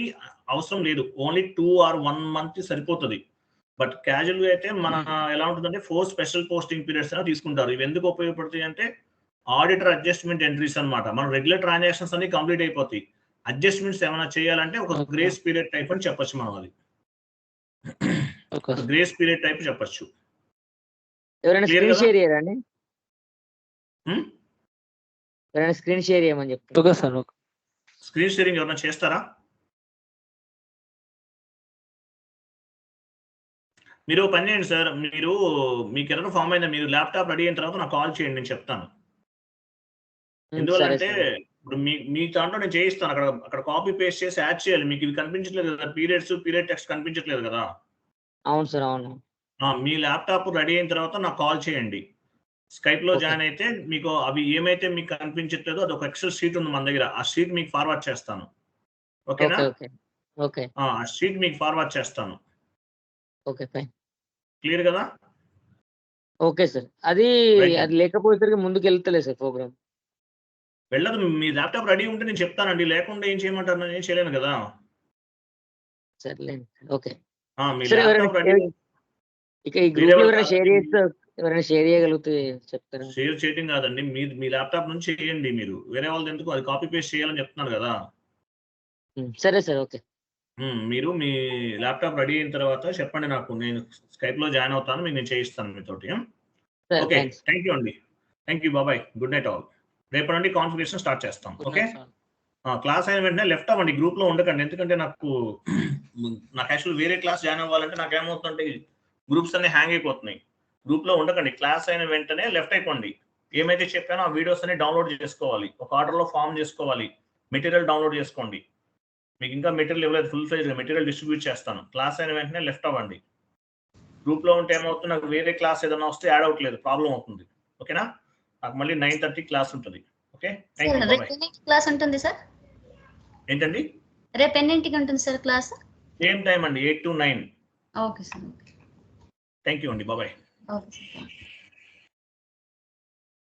అవసరం లేదు, ఓన్లీ 2 or 1 month సరిపోతుంది. బట్ క్యాజువల్ గా అయితే మన ఎలా ఉంటుందంటే 4 స్పెషల్ పోస్టింగ్ పీరియడ్స్ అనేవి తీసుకుంటారు. ఇవి ఎందుకు ఉపయోగపడతాయి అంటే ఆడిటర్ అడ్జస్ట్మెంట్ ఎంట్రీస్ అన్నమాట. మన రెగ్యులర్ ట్రాన్సాక్షన్స్ అన్ని కంప్లీట్ అయిపోతాయి, అడ్జస్ట్మెంట్స్ ఏమైనా చేయాలంటే ఒక గ్రేస్ పీరియడ్ టైప్ అని చెప్పొచ్చు మనం. అది గ్రేస్ పీరియడ్ టైప్ చెప్పొచ్చు. ఎవరైనా Clear స్క్రీన్ కదా? షేర్ చేయరండి? ఎవరైనా స్క్రీన్ షేర్ చేయమని చెప్తారు. Okay sir. స్క్రీన్ షేరింగ్ ఎవరైనా చేస్తారా? మీరు పని చేయండి సార్, మీకు ఎవరైనా ఫామ్ అయిందా, మీరు ల్యాప్టాప్ రెడీ అయిన తర్వాత నాకు కాల్ చేయండి, నేను చెప్తాను. ఎందువల్లంటే ఇప్పుడు మీ దాంట్లో నేను చేయిస్తాను, అక్కడ కాపీ పేస్ట్ చేసి యాడ్ చేయాలి. మీకు ఇవి కనిపించట్లేదు కదా, పీరియడ్ టెక్స్ట్ కనిపించట్లేదు కదా. అవును సార్, అవును. మీ ల్యాప్టాప్ రెడీ అయిన తర్వాత నాకు కాల్ చేయండి. స్కైప్ లో జాయిన్ అయితే మీకు అవి ఏమైతే మీకు కనిపించట్లేదో అది ఒక ఎక్సెల్ షీట్ ఉంది మన దగ్గర, ఆ షీట్ మీకు ఫార్వర్డ్ చేస్తాను. ఓకేనా? ఓకే. ఆ షీట్ మీకు ఫార్వర్డ్ చేస్తాను. Okay fine. క్లియర్ కదా? Okay sir. అది లేకపోయేసరికి ముందుకు వెళ్తలేదు సార్ ప్రోగ్రామ్. వెళ్ళదు. మీ ల్యాప్టాప్ రెడీ ఉంటే నేను చెప్తానండి, లేకుండా ఏం చేయమంటారు? నేను ఏం చేయలేను కదా. సర్లేండి. ఓకే. మీ సరే, ల్యాప్టాప్ రెడీ ఇక ఈ గ్రూప్ లో ఎవరైనా షేర్ చేస్తే, ఎవరైనా షేర్ చేయగలిగితే చెప్తారా? షేర్ చేయడం కాదండి, మీ ల్యాప్టాప్ నుంచి చేయండి. మీరు వేరే వాళ్ళది ఎందుకు, అది కాపీ పేస్ట్ చేయాలని చెప్తున్నారు కదా. సరే సార్. ఓకే. మీరు మీ ల్యాప్టాప్ రెడీ అయిన తర్వాత చెప్పండి నాకు, నేను స్కైప్ లో జాయిన్ అవుతాను, మీకు నేను చేయిస్తాను మీతోటి. ఓకే, థ్యాంక్ యూ అండి. థ్యాంక్ యూ, బాబాయ్, గుడ్ నైట్ ఆల్. రేపటి నుండి కాన్ఫిగరేషన్ స్టార్ట్ చేస్తాం. ఓకే, క్లాస్ అయిన వెంటనే లెఫ్ట్ అవ్వండి, గ్రూప్ లో ఉండకండి. ఎందుకంటే నాకు యాక్చువల్ వేరే క్లాస్ జాయిన్ అవ్వాలంటే నాకు ఏమవుతుందంటే గ్రూప్స్ అన్ని హ్యాంగ్ అయిపోతున్నాయి. గ్రూప్ లో ఉండకండి, క్లాస్ అయిన వెంటనే లెఫ్ట్ అయిపోండి. ఏమైతే చెప్పానో ఆ వీడియోస్ అన్ని డౌన్లోడ్ చేసుకోవాలి, ఒక ఆర్డర్ లో ఫామ్ చేసుకోవాలి, మెటీరియల్ డౌన్లోడ్ చేసుకోండి. మీకు ఇంకా మెటీరియల్ ఇవ్వలేదు, ఫుల్ ఫ్లెజ్డ్ మెటీరియల్ డిస్ట్రిబ్యూట్ చేస్తాను. క్లాస్ అయిన వెంటనే లెఫ్ట్ అవ్వండి. గ్రూప్ లో ఉంటే ఏమవుతుంది, నాకు వేరే క్లాస్ ఏదైనా వస్తే యాడ్ అవ్వట్లేదు, ప్రాబ్లం అవుతుంది. ఓకేనా? నాకు మళ్ళీ 9:30 క్లాస్ ఉంటుంది. ఓకే, క్లాస్ ఉంటుంది సార్. ఏంటండి? రేపు ఎన్నింటికి ఉంటుంది సార్ క్లాస్? సేమ్ టైం అండి, 8 to 9. Okay sir. Thank you అండి, బాబాయ్. Okay sir.